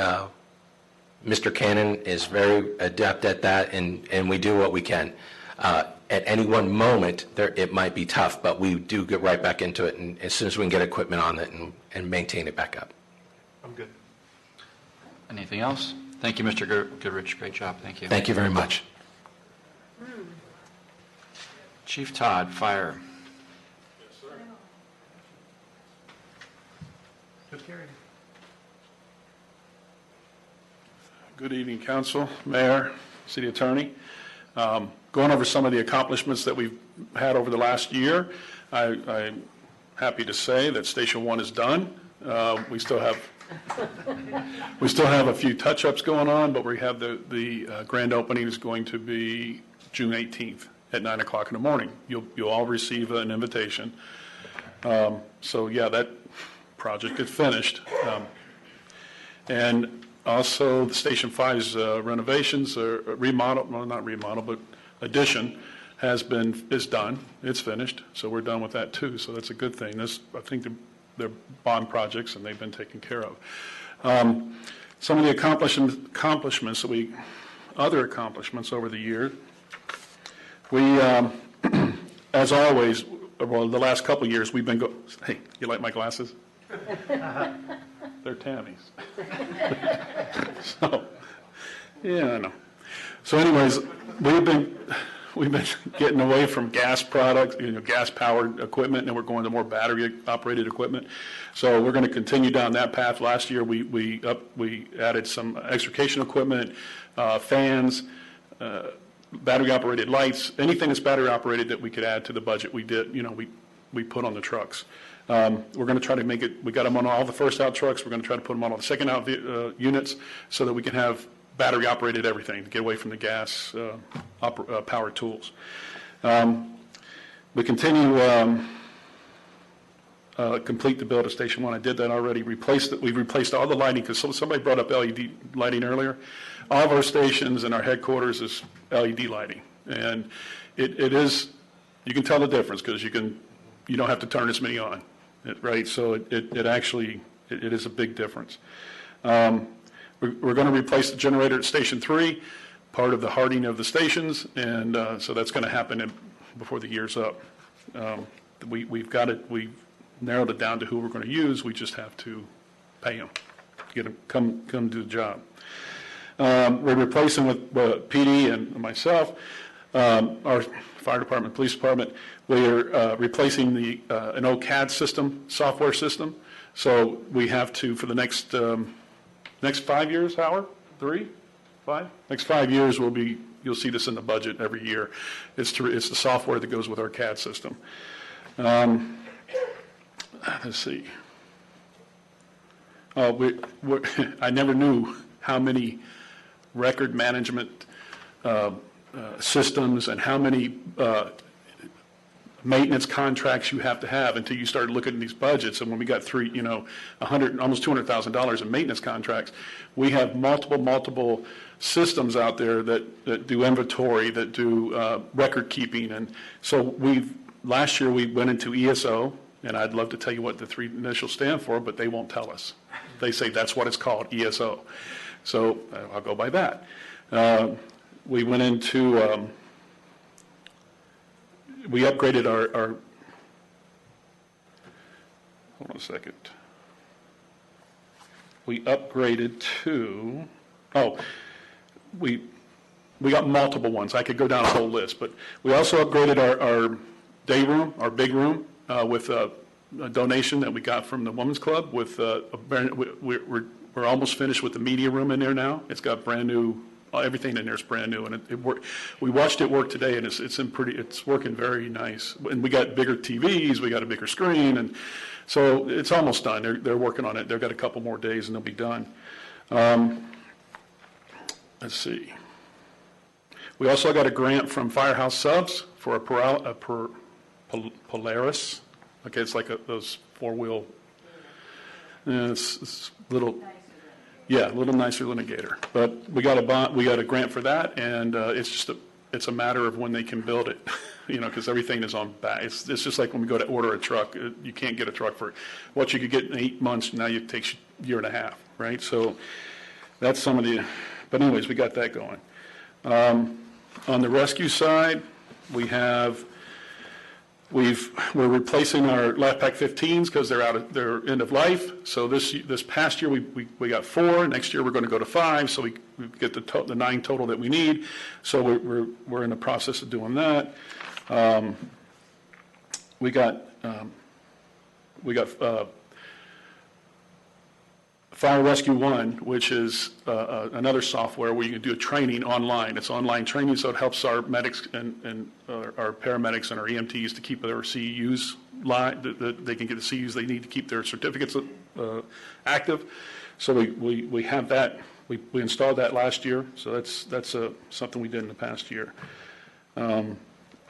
Mr. Cannon is very adept at that, and we do what we can. At any one moment, it might be tough, but we do get right back into it, and as soon as we can get equipment on it and maintain it back up. I'm good. Anything else? Thank you, Mr. Goodrich. Great job. Thank you. Thank you very much. Chief Todd, Fire. Good hearing. Good evening, Council, Mayor, City Attorney. Going over some of the accomplishments that we've had over the last year, I'm happy to say that Station 1 is done. We still have a few touch-ups going on, but we have the grand opening is going to be June 18th at 9 o'clock in the morning. You'll all receive an invitation. So yeah, that project is finished. And also, the Station 5's renovations, or remodel, well, not remodel, but addition, is done. It's finished, so we're done with that too. So that's a good thing. I think they're bond projects, and they've been taken care of. Some of the accomplishments other accomplishments over the year. We, as always, well, the last couple of years, we've been hey, you like my glasses? They're Tammy's. So, yeah, I know. So anyways, we've been getting away from gas products, gas-powered equipment, and we're going to more battery-operated equipment. So we're going to continue down that path. Last year, we added some extrication equipment, fans, battery-operated lights, anything that's battery-operated that we could add to the budget, we did. We put on the trucks. We're going to try to make it, we got them on all the first out trucks, we're going to try to put them on all the second out units so that we can have battery operated everything to get away from the gas powered tools. We continue complete the build of Station 1. I did that already. We've replaced all the lighting because somebody brought up LED lighting earlier. All of our stations and our headquarters is LED lighting. And it is, you can tell the difference because you don't have to turn as many on. Right, so it actually is a big difference. We're going to replace the generator at Station 3, part of the hardening of the stations, and so that's going to happen before the year's up. We've narrowed it down to who we're going to use. We just have to pay them, get them come do the job. We're replacing with PD and myself, our fire department, police department. We're replacing an old CAD system, software system. So we have to, for the next 5 years, Howard? 3? 5? Next 5 years, you'll see this in the budget every year. It's the software that goes with our CAD system. Let's see. I never knew how many record management systems and how many maintenance contracts you have to have until you start looking at these budgets. And when we got almost $200,000 in maintenance contracts, we have multiple systems out there that do inventory, that do record keeping. And so last year we went into ESO, and I'd love to tell you what the 3 initials stand for, but they won't tell us. They say that's what it's called, ESO. So I'll go by that. We went into we upgraded our hold on a second. We upgraded to, we got multiple ones. I could go down a whole list, but we also upgraded our day room, our big room, with a donation that we got from the Women's Club. We're almost finished with the media room in there now. It's got brand new. Everything in there is brand new, and it worked. We watched it work today, and it's working very nice. And we got bigger TVs, we got a bigger screen, and so it's almost done. They're working on it. They've got a couple more days, and they'll be done. Let's see. We also got a grant from Firehouse Subs for a Polaris. Okay, it's like those 4-wheel. It's little. Yeah, a little nicer than a Gator, but we got a grant for that, and it's a matter of when they can build it, because everything is on back. It's just like when we go to order a truck, you can't get a truck for what you could get in 8 months. Now it takes a year and a half, right? So that's some of the. But anyways, we got that going. On the rescue side, we're replacing our LifePack 15s because they're end of life. So this past year we got 4. Next year we're going to go to 5. So we get the 9 total that we need. So we're in the process of doing that. We got Fire Rescue One, which is another software where you can do a training online. It's online training, so it helps our medics and our paramedics and our EMTs to keep their CEUs they can get the CEUs they need to keep their certificates active. So we have that. We installed that last year, so that's something we did in the past year.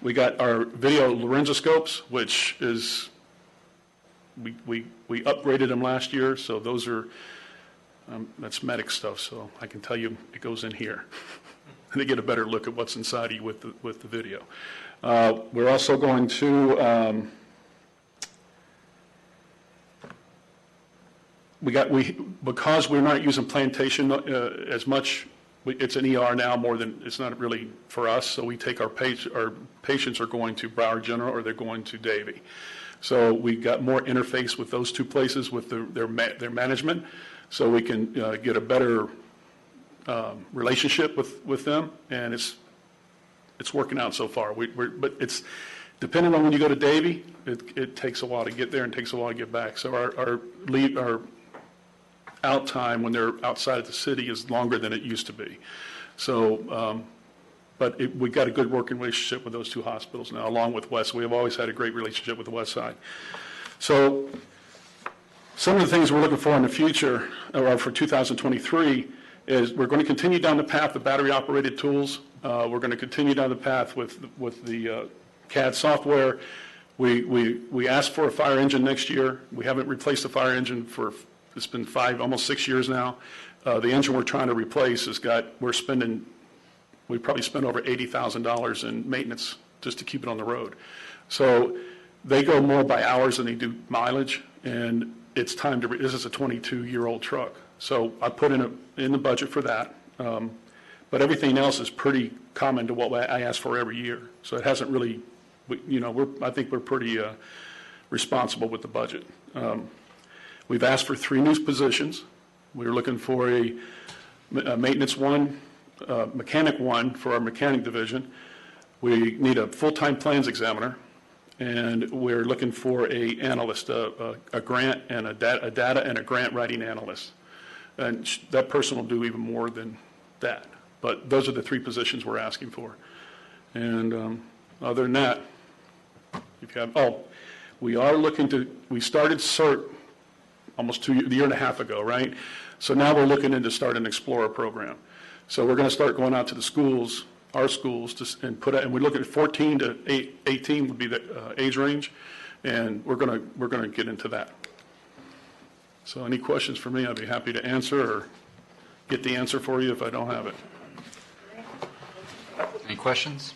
We got our video laryngoscopes, which is we upgraded them last year, so those are that's medic stuff. So I can tell you it goes in here, and they get a better look at what's inside of you with the video. We're also going to because we're not using Plantation as much. It's an ER now more than, it's not really for us, so we take our patients are going to Broward General or they're going to Davie. So we got more interface with those two places with their management, so we can get a better relationship with them, and it's working out so far. But it's depending on when you go to Davie, it takes a while to get there and takes a while to get back. So our out time when they're outside of the city is longer than it used to be. So, but we got a good working relationship with those two hospitals now, along with West. We have always had a great relationship with the West Side. So some of the things we're looking for in the future, or for 2023, is we're going to continue down the path of battery-operated tools. We're going to continue down the path with the CAD software. We asked for a fire engine next year. We haven't replaced the fire engine for, it's been almost 6 years now. The engine we're trying to replace we probably spent over $80,000 in maintenance just to keep it on the road. So they go more by hours than they do mileage, and it's time to, this is a 22-year-old truck. So I put in the budget for that. But everything else is pretty common to what I ask for every year. So it hasn't really, I think we're pretty responsible with the budget. We've asked for 3 new positions. We're looking for a maintenance one, mechanic one for our mechanic division. We need a full-time plans examiner, and we're looking for a analyst, a grant and a data and a grant writing analyst. And that person will do even more than that. But those are the 3 positions we're asking for. And other than that, we started CERT almost a year and a half ago, right? So now we're looking into start an Explorer program. So we're going to start going out to the schools, our schools, and we're looking at 14 to 18 would be the age range, and we're going to get into that. So any questions for me, I'd be happy to answer or get the answer for you if I don't have it. Any questions?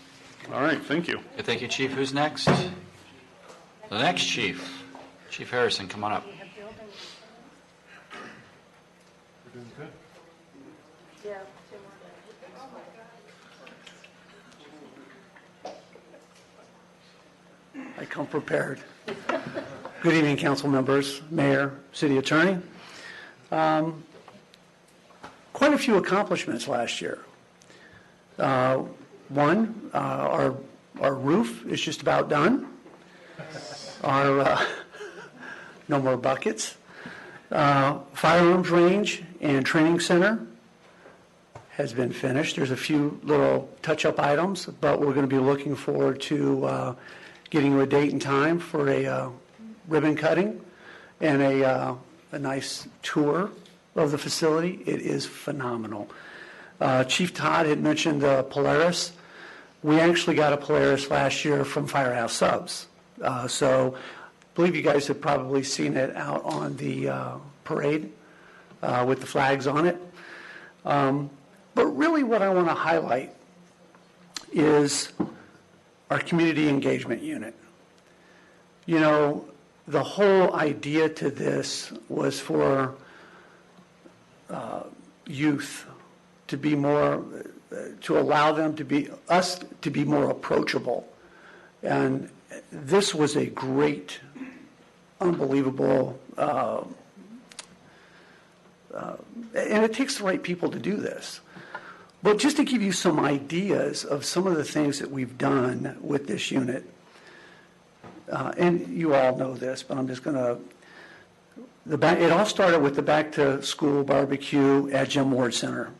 All right, thank you. Okay, thank you, Chief. Who's next? The next Chief. Chief Harrison, come on up. I come prepared. Good evening, council members, mayor, city attorney. Quite a few accomplishments last year. One, our roof is just about done. Our no more buckets. Firearms range and training center has been finished. There's a few little touch-up items, but we're going to be looking forward to getting you a date and time for a ribbon cutting and a nice tour of the facility. It is phenomenal. Chief Todd had mentioned the Polaris. We actually got a Polaris last year from Firehouse Subs. So I believe you guys have probably seen it out on the parade with the flags on it. But really what I want to highlight is our community engagement unit. You know, the whole idea to this was for youth to be more, to allow them to be, us to be more approachable. And this was a great, unbelievable, and it takes the right people to do this. But just to give you some ideas of some of the things that we've done with this unit, and you all know this, but I'm just going to It all started with the back-to-school barbecue at Jim Ward Center.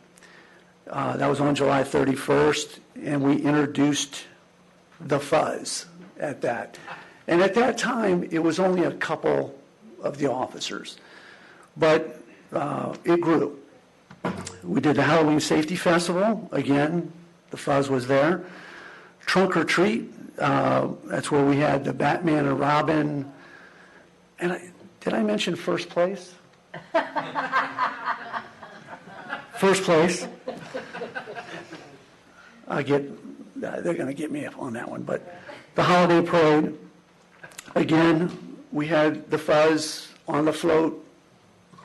That was on July 31st, and we introduced the fuzz at that. And at that time, it was only a couple of the officers, but it grew. We did the Halloween Safety Festival. Again, the fuzz was there. Trunk or Treat, that's where we had the Batman and Robin. And did I mention first place? First place. They're going to get me up on that one. But the holiday parade, again, we had the fuzz on the float.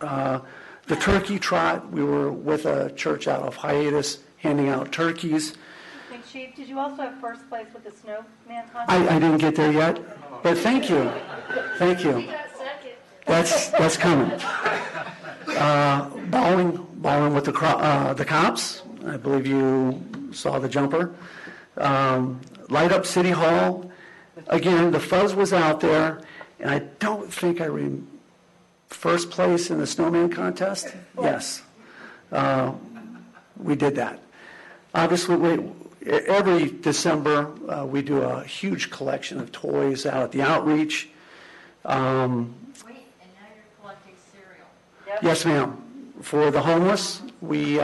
The turkey trot, we were with a church out of hiatus handing out turkeys. And Chief, did you also have first place with the snowman contest? I didn't get there yet, but thank you. Thank you. That's coming. Bowling with the cops. I believe you saw the jumper. Light up City Hall. Again, the fuzz was out there, and I don't think first place in the snowman contest. Yes, we did that. Obviously, every December we do a huge collection of toys out at the outreach. Wait, and now you're collecting cereal. Yes, ma'am. For the homeless, we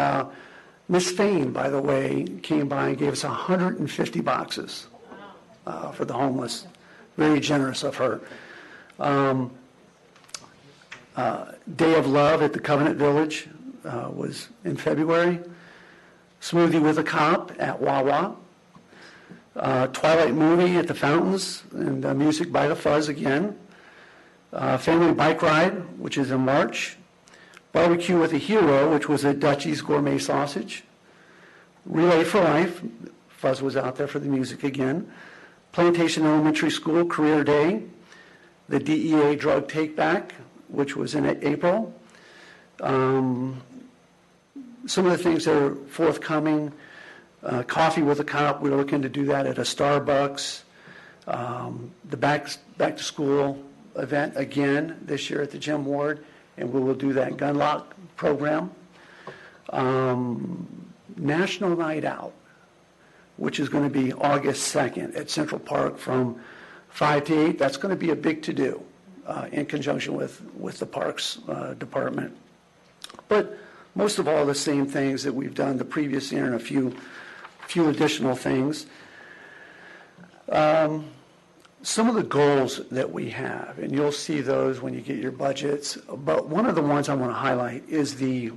Miss Fain, by the way, came by and gave us 150 boxes for the homeless. Very generous of her. Day of Love at the Covenant Village was in February. Smoothie with a Cop at Wawa. Twilight Movie at the Fountains, and music by the Fuzz again. Family Bike Ride, which is in March. Barbecue with a Hero, which was at Dutchie's Gourmet Sausage. Relay for Life, Fuzz was out there for the music again. Plantation Elementary School Career Day. The DEA Drug Take Back, which was in April. Some of the things that are forthcoming, Coffee with a Cop, we're looking to do that at a Starbucks. The back to school event again this year at the Jim Ward, and we will do that gun lock program. National Night Out, which is going to be August 2nd at Central Park from 5 to 8. That's going to be a big to-do in conjunction with the Parks Department. But most of all, the same things that we've done the previous year and a few additional things. Some of the goals that we have, and you'll see those when you get your budgets, but one of the ones I want to highlight is the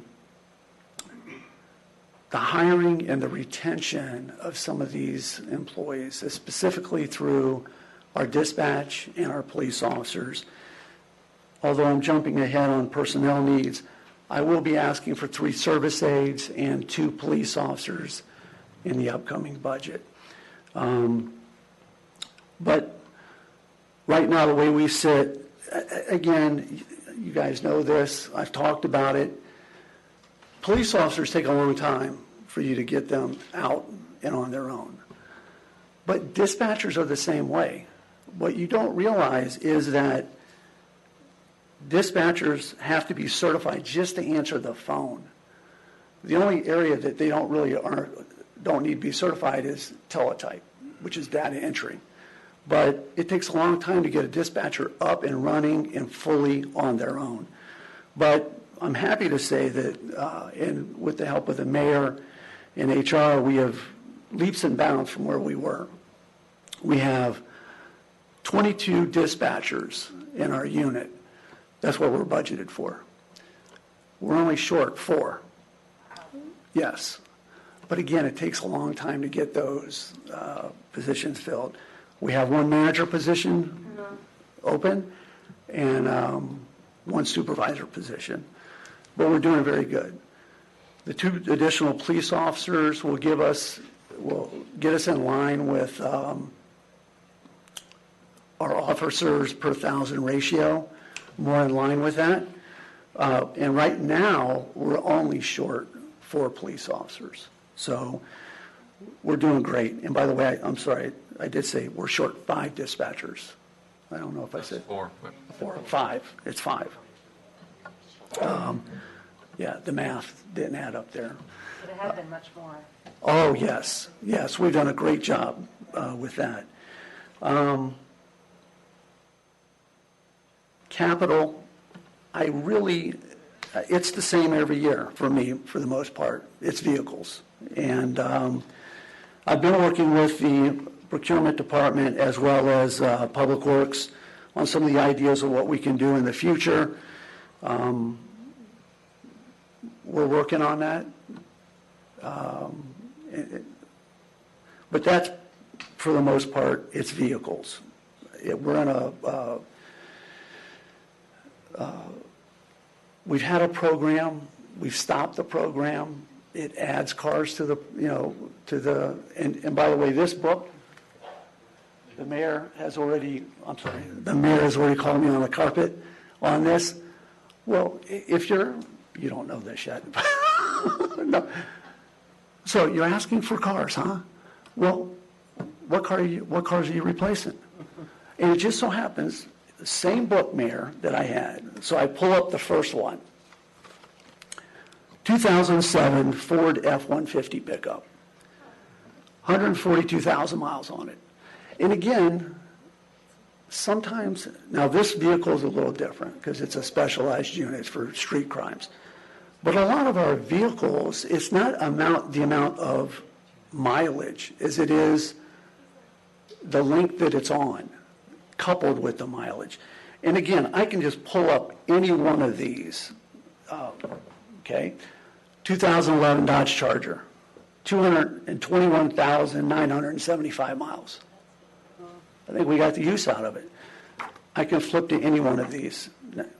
hiring and the retention of some of these employees, specifically through our dispatch and our police officers. Although I'm jumping ahead on personnel needs, I will be asking for 3 service aides and 2 police officers in the upcoming budget. But right now, the way we sit, again, you guys know this, I've talked about it. Police officers take a long time for you to get them out and on their own. But dispatchers are the same way. What you don't realize is that dispatchers have to be certified just to answer the phone. The only area that they don't need to be certified is teletype, which is data entry. But it takes a long time to get a dispatcher up and running and fully on their own. But I'm happy to say that, and with the help of the mayor and HR, we have leaps and bounds from where we were. We have 22 dispatchers in our unit. That's what we're budgeted for. We're only short 4. Yes. But again, it takes a long time to get those positions filled. We have 1 manager position open and 1 supervisor position. But we're doing very good. The 2 additional police officers will get us in line with our officers per 1,000 ratio, more in line with that. And right now, we're only short 4 police officers. So we're doing great. And by the way, I'm sorry, I did say we're short 5 dispatchers. I don't know if I said 4. 4 or 5. It's 5. Yeah, the math didn't add up there. But it had been much more. Oh, yes, yes, we've done a great job with that. Capital, it's the same every year for me, for the most part. It's vehicles. And I've been working with the procurement department as well as Public Works on some of the ideas of what we can do in the future. We're working on that. But that's, for the most part, it's vehicles. We're in we've had a program, we've stopped the program. It adds cars to the, and by the way, this book, the mayor has already called me on the carpet on this. Well, you don't know this yet. No. So you're asking for cars, huh? Well, what cars are you replacing? And it just so happens, the same book, Mayor, that I had. So I pull up the first one. 2007 Ford F-150 pickup. 142,000 miles on it. And again, sometimes, now this vehicle is a little different because it's a specialized unit for street crimes. But a lot of our vehicles, it's not the amount of mileage as it is the length that it's on, coupled with the mileage. And again, I can just pull up any one of these. Okay, 2011 Dodge Charger, 221,975 miles. I think we got the use out of it. I can flip to any one of these.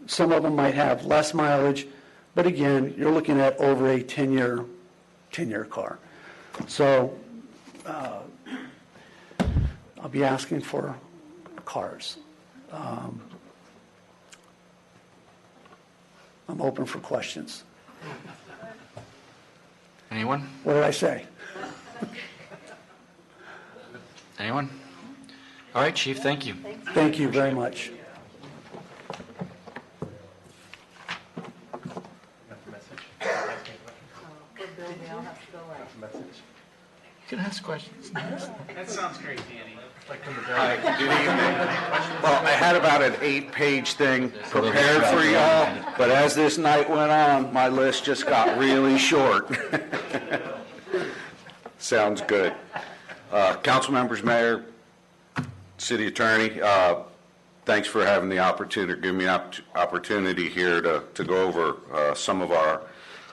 Some of them might have less mileage, but again, you're looking at over a 10-year car. So I'll be asking for cars. I'm open for questions. Anyone? What did I say? Anyone? All right, Chief, thank you. Thank you very much. You can ask questions. That sounds great, Danny. Good evening. Well, I had about an 8-page thing prepared for y'all, but as this night went on, my list just got really short. Sounds good. Council members, Mayor, City Attorney, thanks for having the opportunity, giving me an opportunity here to go over some of our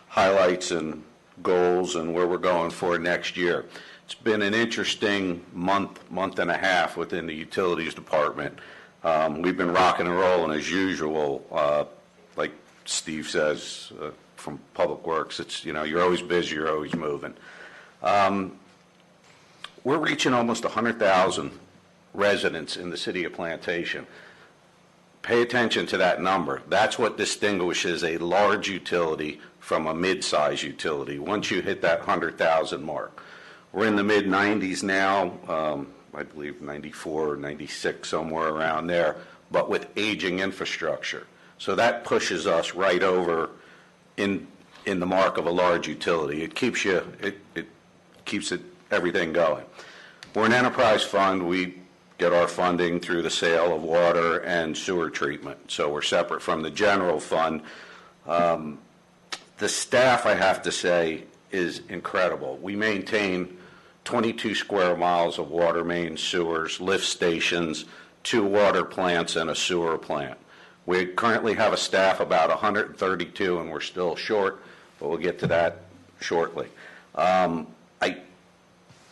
highlights and goals and where we're going for next year. It's been an interesting month and a half within the Utilities Department. We've been rocking and rolling as usual. Like Steve says from Public Works, it's, you're always busy, you're always moving. We're reaching almost 100,000 residents in the city of Plantation. Pay attention to that number. That's what distinguishes a large utility from a mid-size utility once you hit that 100,000 mark. We're in the mid-90s now, I believe 94, 96, somewhere around there, but with aging infrastructure. So that pushes us right over in the mark of a large utility. It keeps everything going. We're an enterprise fund. We get our funding through the sale of water and sewer treatment. So we're separate from the general fund. The staff, I have to say, is incredible. We maintain 22 square miles of water main, sewers, lift stations, 2 water plants, and a sewer plant. We currently have a staff about 132, and we're still short, but we'll get to that shortly.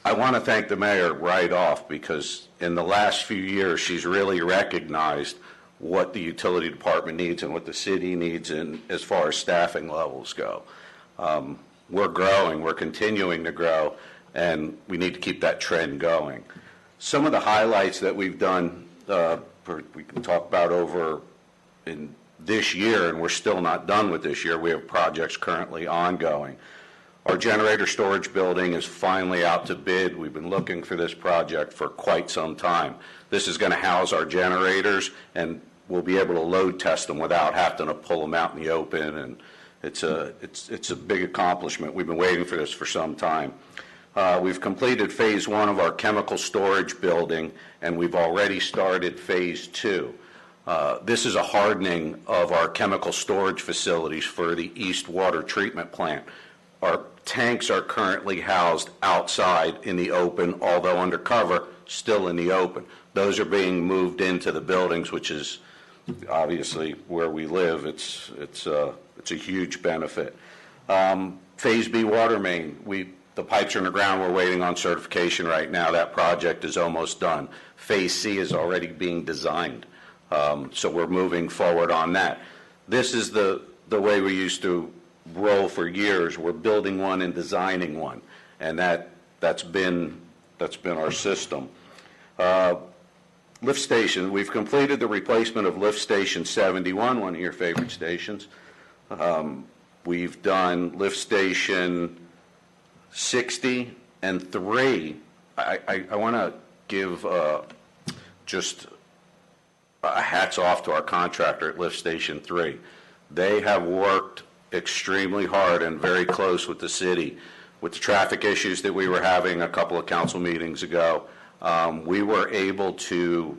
I want to thank the mayor right off because in the last few years, she's really recognized what the utility department needs and what the city needs as far as staffing levels go. We're growing, we're continuing to grow, and we need to keep that trend going. Some of the highlights that we've done, we can talk about over in this year, and we're still not done with this year. We have projects currently ongoing. Our generator storage building is finally out to bid. We've been looking for this project for quite some time. This is going to house our generators, and we'll be able to load test them without having to pull them out in the open, and it's a big accomplishment. We've been waiting for this for some time. We've completed phase 1 of our chemical storage building, and we've already started phase 2. This is a hardening of our chemical storage facilities for the East Water Treatment Plant. Our tanks are currently housed outside in the open, although undercover, still in the open. Those are being moved into the buildings, which is obviously where we live. It's a huge benefit. Phase B water main, the pipes are in the ground. We're waiting on certification right now. That project is almost done. Phase C is already being designed. So we're moving forward on that. This is the way we used to roll for years. We're building one and designing one, and that's been our system. Lift station, we've completed the replacement of lift station 71, one of your favorite stations. We've done lift station 60 and 3. I want to give just hats off to our contractor at lift station 3. They have worked extremely hard and very close with the city. With the traffic issues that we were having a couple of council meetings ago, we were able to,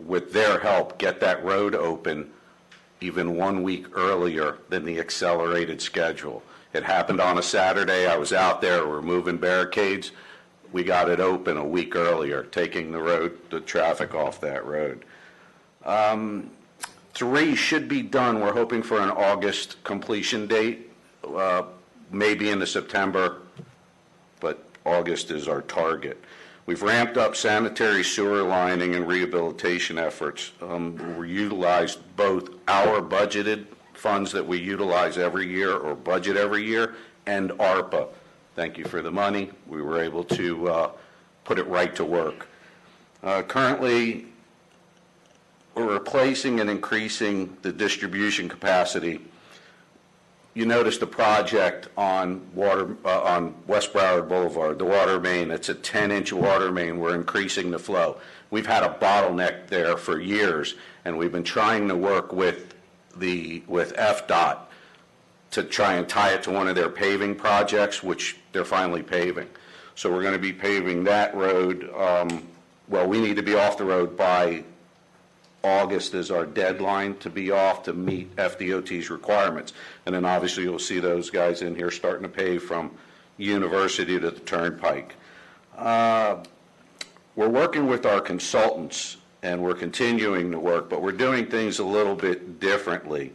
with their help, get that road open even 1 week earlier than the accelerated schedule. It happened on a Saturday. I was out there. We're moving barricades. We got it open a week earlier, taking the traffic off that road. 3 should be done. We're hoping for an August completion date, maybe into September, but August is our target. We've ramped up sanitary sewer lining and rehabilitation efforts. We utilized both our budgeted funds that we utilize every year or budget every year and ARPA. Thank you for the money. We were able to put it right to work. Currently, we're replacing and increasing the distribution capacity. You noticed the project on West Broward Boulevard, the water main. It's a 10-inch water main. We're increasing the flow. We've had a bottleneck there for years, and we've been trying to work with FDOT to try and tie it to one of their paving projects, which they're finally paving. So we're going to be paving that road. We need to be off the road by August is our deadline to be off to meet FDOT's requirements. And then obviously you'll see those guys in here starting to pave from University to the Turnpike. We're working with our consultants, and we're continuing to work, but we're doing things a little bit differently.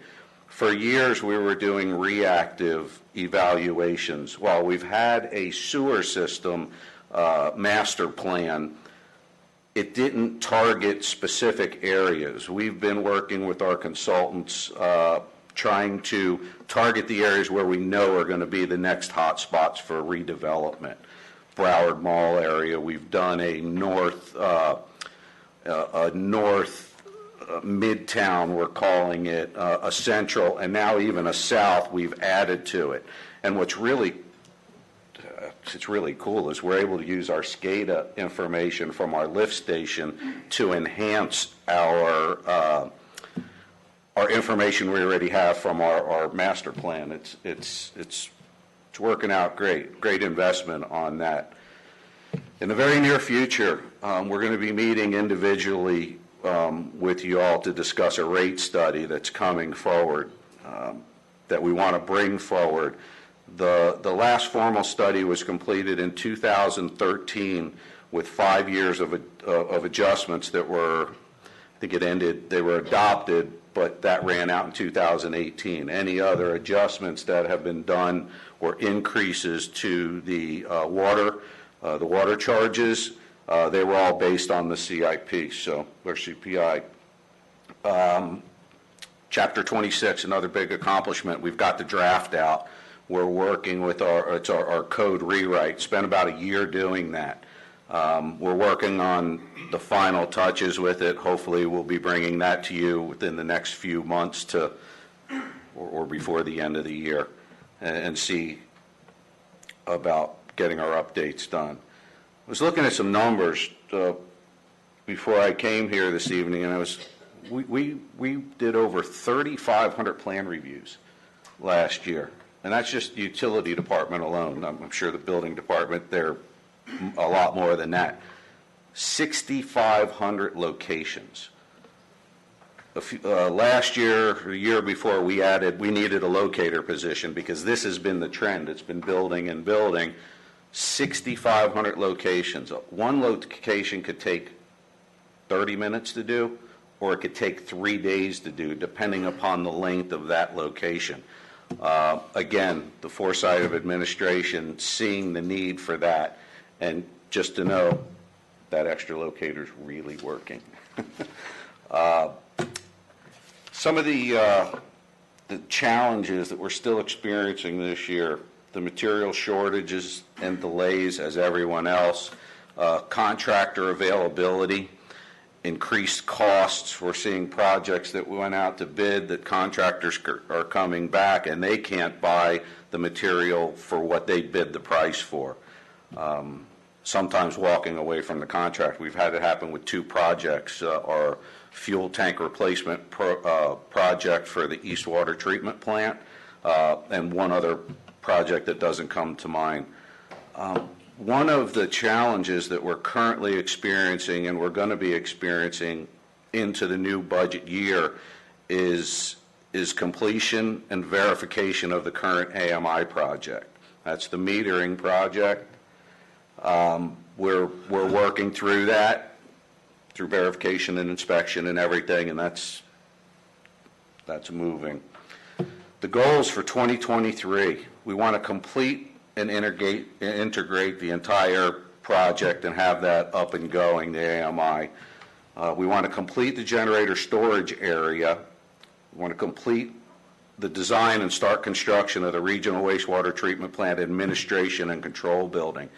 For years, we were doing reactive evaluations. While we've had a sewer system master plan, it didn't target specific areas. We've been working with our consultants trying to target the areas where we know are going to be the next hot spots for redevelopment. Broward Mall area, we've done a north Midtown, we're calling it, a central, and now even a south we've added to it. And what's really cool is we're able to use our SCADA information from our lift station to enhance our information we already have from our master plan. It's working out great. Great investment on that. In the very near future, we're going to be meeting individually with you all to discuss a rate study that's coming forward that we want to bring forward. The last formal study was completed in 2013 with 5 years of adjustments that were, I think it ended, they were adopted, but that ran out in 2018. Any other adjustments that have been done or increases to the water charges, they were all based on the CIP, or CPI. Chapter 26, another big accomplishment. We've got the draft out. We're working with our code rewrite. Spent about a year doing that. We're working on the final touches with it. Hopefully we'll be bringing that to you within the next few months or before the end of the year and see about getting our updates done. I was looking at some numbers before I came here this evening, and I was we did over 3,500 plan reviews last year, and that's just the utility department alone. I'm sure the building department, they're a lot more than that. 6,500 locations. Last year, or the year before, we needed a locator position because this has been the trend. It's been building and building. 6,500 locations. One location could take 30 minutes to do, or it could take 3 days to do, depending upon the length of that location. Again, the foresight of administration, seeing the need for that, and just to know that extra locator is really working. Some of the challenges that we're still experiencing this year, the material shortages and delays as everyone else, contractor availability, increased costs. We're seeing projects that went out to bid that contractors are coming back and they can't buy the material for what they bid the price for. Sometimes walking away from the contract. We've had it happen with 2 projects. Our fuel tank replacement project for the East Water Treatment Plant, and one other project that doesn't come to mind. One of the challenges that we're currently experiencing and we're going to be experiencing into the new budget year is completion and verification of the current AMI project. That's the metering project. We're working through that, through verification and inspection and everything, and that's moving. The goals for 2023, we want to complete and integrate the entire project and have that up and going, the AMI. We want to complete the generator storage area. We want to complete the design and start construction of the regional wastewater treatment plant administration and control building.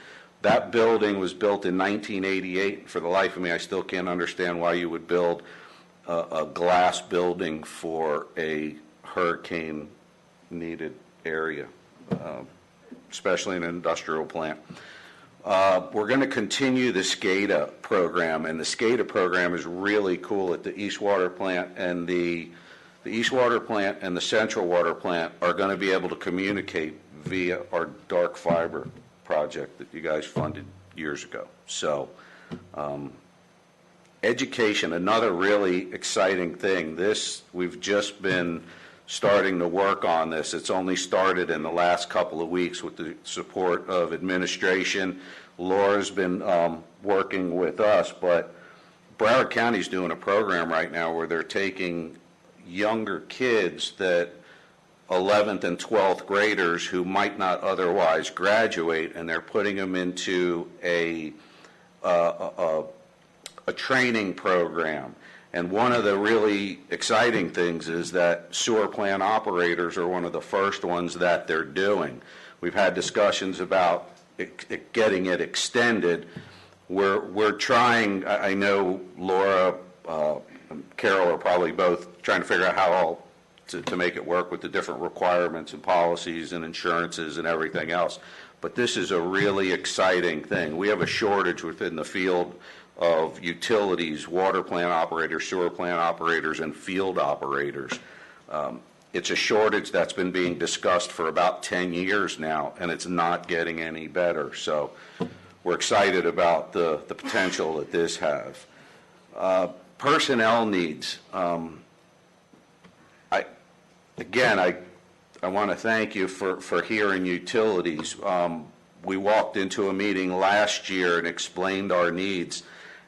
That building was built in 1988. For the life of me, I still can't understand why you would build a glass building for a hurricane-needed area, especially an industrial plant. We're going to continue the SCADA program, and the SCADA program is really cool at the East Water Plant, and the East Water Plant and the Central Water Plant are going to be able to communicate via our dark fiber project that you guys funded years ago. So education, another really exciting thing. We've just been starting to work on this. It's only started in the last couple of weeks with the support of administration. Laura's been working with us, but Broward County's doing a program right now where they're taking younger kids, that 11th and 12th graders who might not otherwise graduate, and they're putting them into a training program. And one of the really exciting things is that sewer plant operators are one of the first ones that they're doing. We've had discussions about getting it extended. We're trying, I know Laura, Carol are probably both trying to figure out how to make it work with the different requirements and policies and insurances and everything else. But this is a really exciting thing. We have a shortage within the field of utilities, water plant operators, sewer plant operators, and field operators. It's a shortage that's been being discussed for about 10 years now, and it's not getting any better. So we're excited about the potential that this has. Personnel needs. I want to thank you for hearing utilities. We walked into a meeting last year and explained our needs,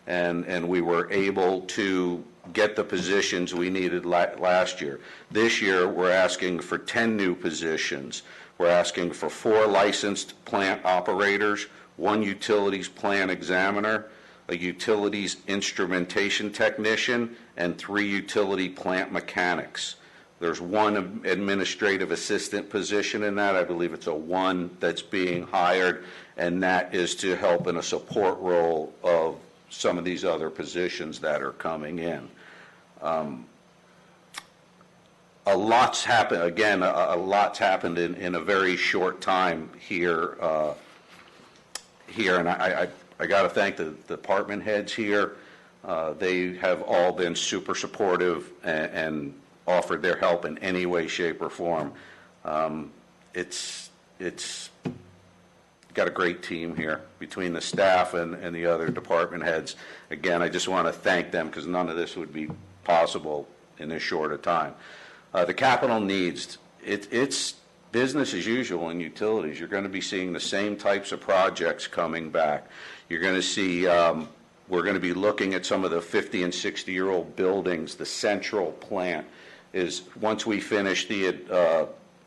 and we were able to get the positions we needed last year. This year, we're asking for 10 new positions. We're asking for 4 licensed plant operators, 1 utilities plant examiner, a utilities instrumentation technician, and 3 utility plant mechanics. There's 1 administrative assistant position in that. I believe it's a 1 that's being hired, and that is to help in a support role of some of these other positions that are coming in. A lot's happened. Again, a lot's happened in a very short time here. And I got to thank the department heads here. They have all been super supportive and offered their help in any way, shape, or form. It's got a great team here between the staff and the other department heads. Again, I just want to thank them because none of this would be possible in this short a time. The capital needs, it's business as usual in utilities. You're going to be seeing the same types of projects coming back. You're going to see, we're going to be looking at some of the 50 and 60-year-old buildings. The central plant is, once we finish the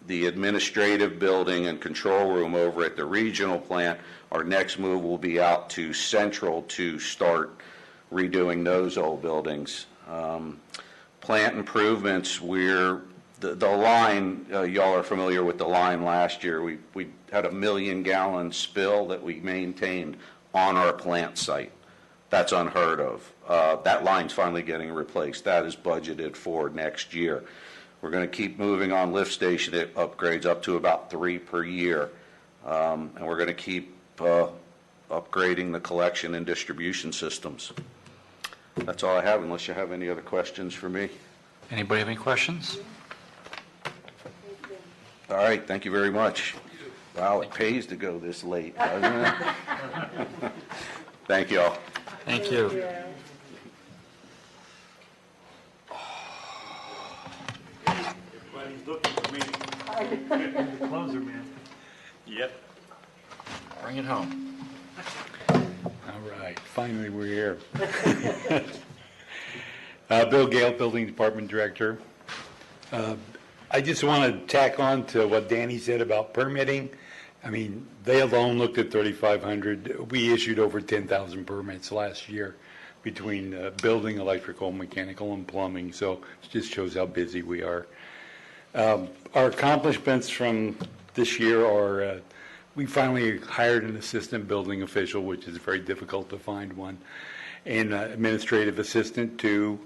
administrative building and control room over at the regional plant, our next move will be out to Central to start redoing those old buildings. Plant improvements, the line, y'all are familiar with the line last year. We had a 1 million gallon spill that we maintained on our plant site. That's unheard of. That line's finally getting replaced. That is budgeted for next year. We're going to keep moving on lift station upgrades up to about 3 per year. And we're going to keep upgrading the collection and distribution systems. That's all I have, unless you have any other questions for me. Anybody have any questions? All right, thank you very much. Wow, it pays to go this late, doesn't it? Thank you all. Thank you. Everybody's looking for me. The closer, man. Yep. Bring it home. All right, finally we're here. Bill Gale, Building Department Director. I just want to tack on to what Danny said about permitting. I mean, they alone looked at 3,500. We issued over 10,000 permits last year between building, electrical, mechanical, and plumbing, so it just shows how busy we are. Our accomplishments from this year are we finally hired an assistant building official, which is very difficult to find one, and administrative assistant too.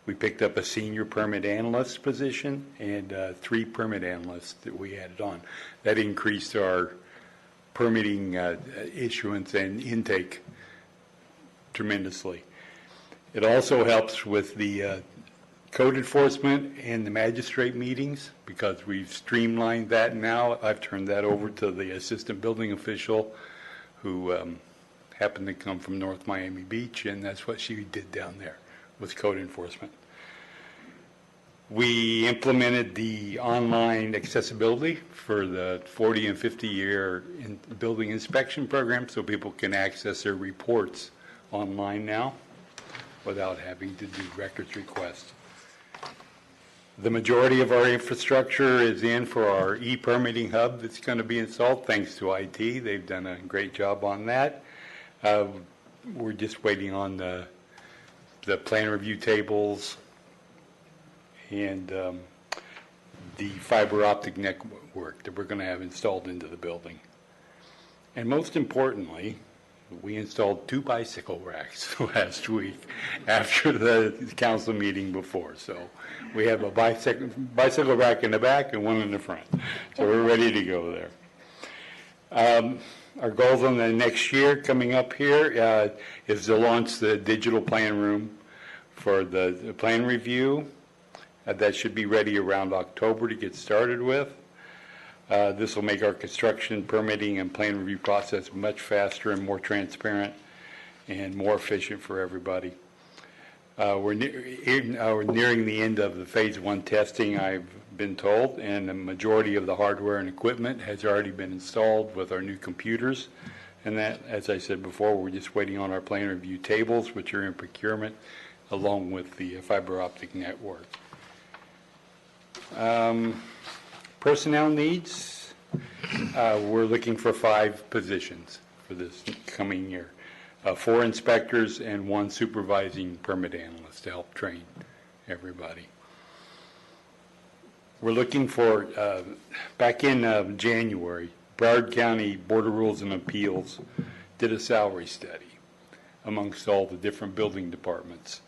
We picked up a senior permit analyst position and 3 permit analysts that we added on. That increased our permitting issuance and intake tremendously. It also helps with the code enforcement and the magistrate meetings because we've streamlined that now. I've turned that over to the assistant building official who happened to come from North Miami Beach, and that's what she did down there with code enforcement. We implemented the online accessibility for the 40 and 50-year building inspection program so people can access their reports online now without having to do records requests. The majority of our infrastructure is in for our e-permitting hub that's going to be installed thanks to IT. They've done a great job on that. We're just waiting on the plan review tables and the fiber optic network that we're going to have installed into the building. And most importantly, we installed 2 bicycle racks last week after the council meeting before. So we have a bicycle rack in the back and one in the front. So we're ready to go there. Our goals on the next year coming up here is to launch the digital plan room for the plan review. That should be ready around October to get started with. This will make our construction, permitting, and plan review process much faster and more transparent and more efficient for everybody. We're nearing the end of the phase 1 testing, I've been told, and the majority of the hardware and equipment has already been installed with our new computers. And that, as I said before, we're just waiting on our plan review tables, which are in procurement, along with the fiber optic network. Personnel needs, we're looking for 5 positions for this coming year. 4 inspectors and 1 supervising permit analyst to help train everybody. We're looking for, back in January, Broward County Board of Rules and Appeals did a salary study amongst all the different building departments.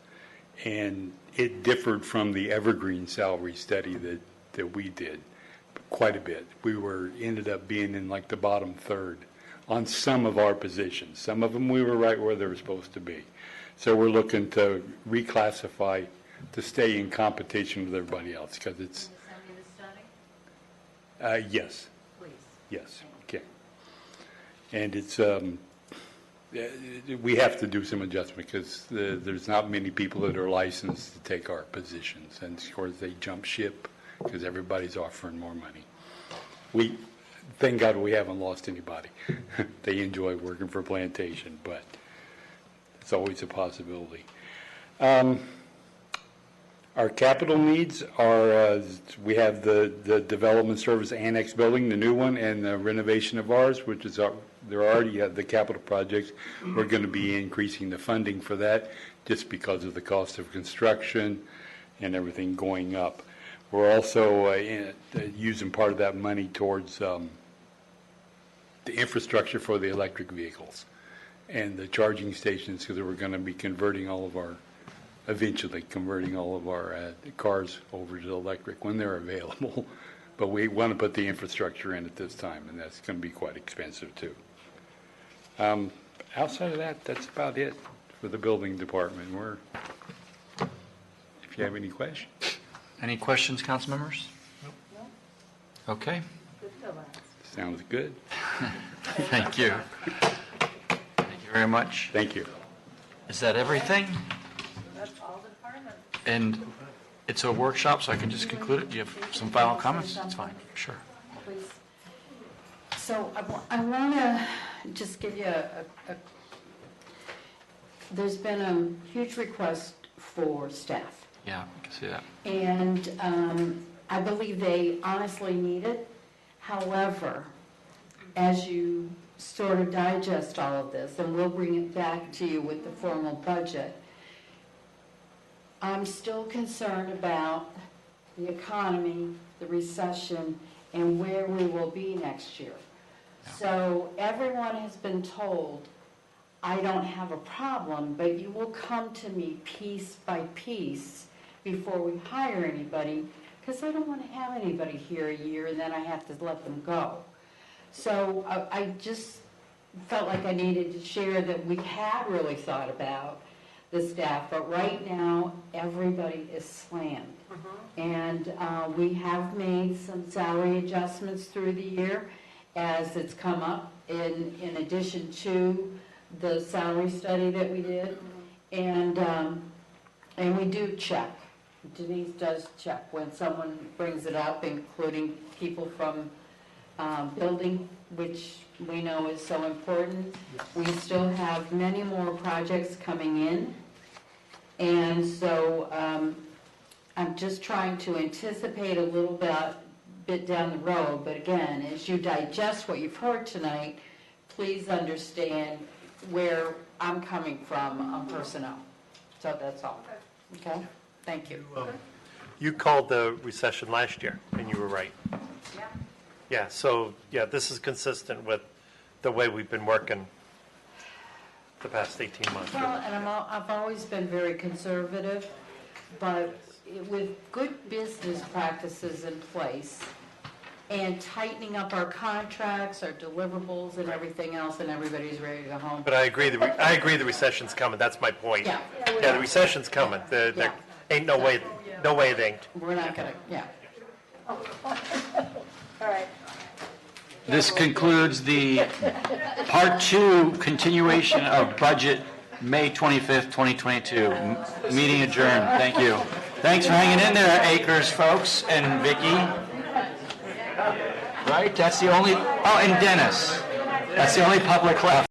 And it differed from the Evergreen salary study that we did quite a bit. We ended up being in like the bottom third on some of our positions. Some of them we were right where they were supposed to be. So we're looking to reclassify to stay in competition with everybody else, because it's, Can you send me the study? yes, Please. yes, okay. And it's, we have to do some adjustment, because there's not many people that are licensed to take our positions, and of course, they jump ship, because everybody's offering more money. Thank God we haven't lost anybody. They enjoy working for Plantation, but it's always a possibility. Our capital needs are, we have the Development Service Annex Building, the new one, and the renovation of ours, which is, they're already the capital projects. We're going to be increasing the funding for that just because of the cost of construction and everything going up. We're also using part of that money towards the infrastructure for the electric vehicles and the charging stations, because we're going to be eventually converting all of our cars over to electric when they're available. But we want to put the infrastructure in at this time, and that's going to be quite expensive too. Outside of that, that's about it for the building department. If you have any questions. Any questions, council members? Okay, Sounds good. thank you. Thank you very much. Thank you. Is that everything? That's all the departments. And it's a workshop, so I can just conclude it? Do you have some final comments? That's fine, sure. Please. So I want to just give you there's been a huge request for staff. Yeah, I can see that. And I believe they honestly need it. However, as you sort of digest all of this, and we'll bring it back to you with the formal budget, I'm still concerned about the economy, the recession, and where we will be next year. So everyone has been told, I don't have a problem, but you will come to me piece by piece before we hire anybody, because I don't want to have anybody here a year and then I have to let them go. So I just felt like I needed to share that we had really thought about the staff, but right now, everybody is slammed. And we have made some salary adjustments through the year as it's come up in addition to the salary study that we did. And we do check. Denise does check when someone brings it up, including people from building, which we know is so important. We still have many more projects coming in. And so I'm just trying to anticipate a little bit down the road. But again, as you digest what you've heard tonight, please understand where I'm coming from on personnel. So that's all. Okay? Thank you. You called the recession last year, and you were right. Yeah. Yeah, so, yeah, this is consistent with the way we've been working the past 18 months. Well, and I've always been very conservative, but with good business practices in place and tightening up our contracts, our deliverables, and everything else, and everybody's ready to go home. But I agree the recession's coming, that's my point. Yeah. Yeah, the recession's coming. There ain't no way it ain't. We're not going to, yeah. All right. This concludes the Part 2 continuation of budget, May 25th, 2022. Meeting adjourned. Thank you. Thanks for hanging in there, Acres folks, and Vicky. Right? That's the only, and Dennis. That's the only public left.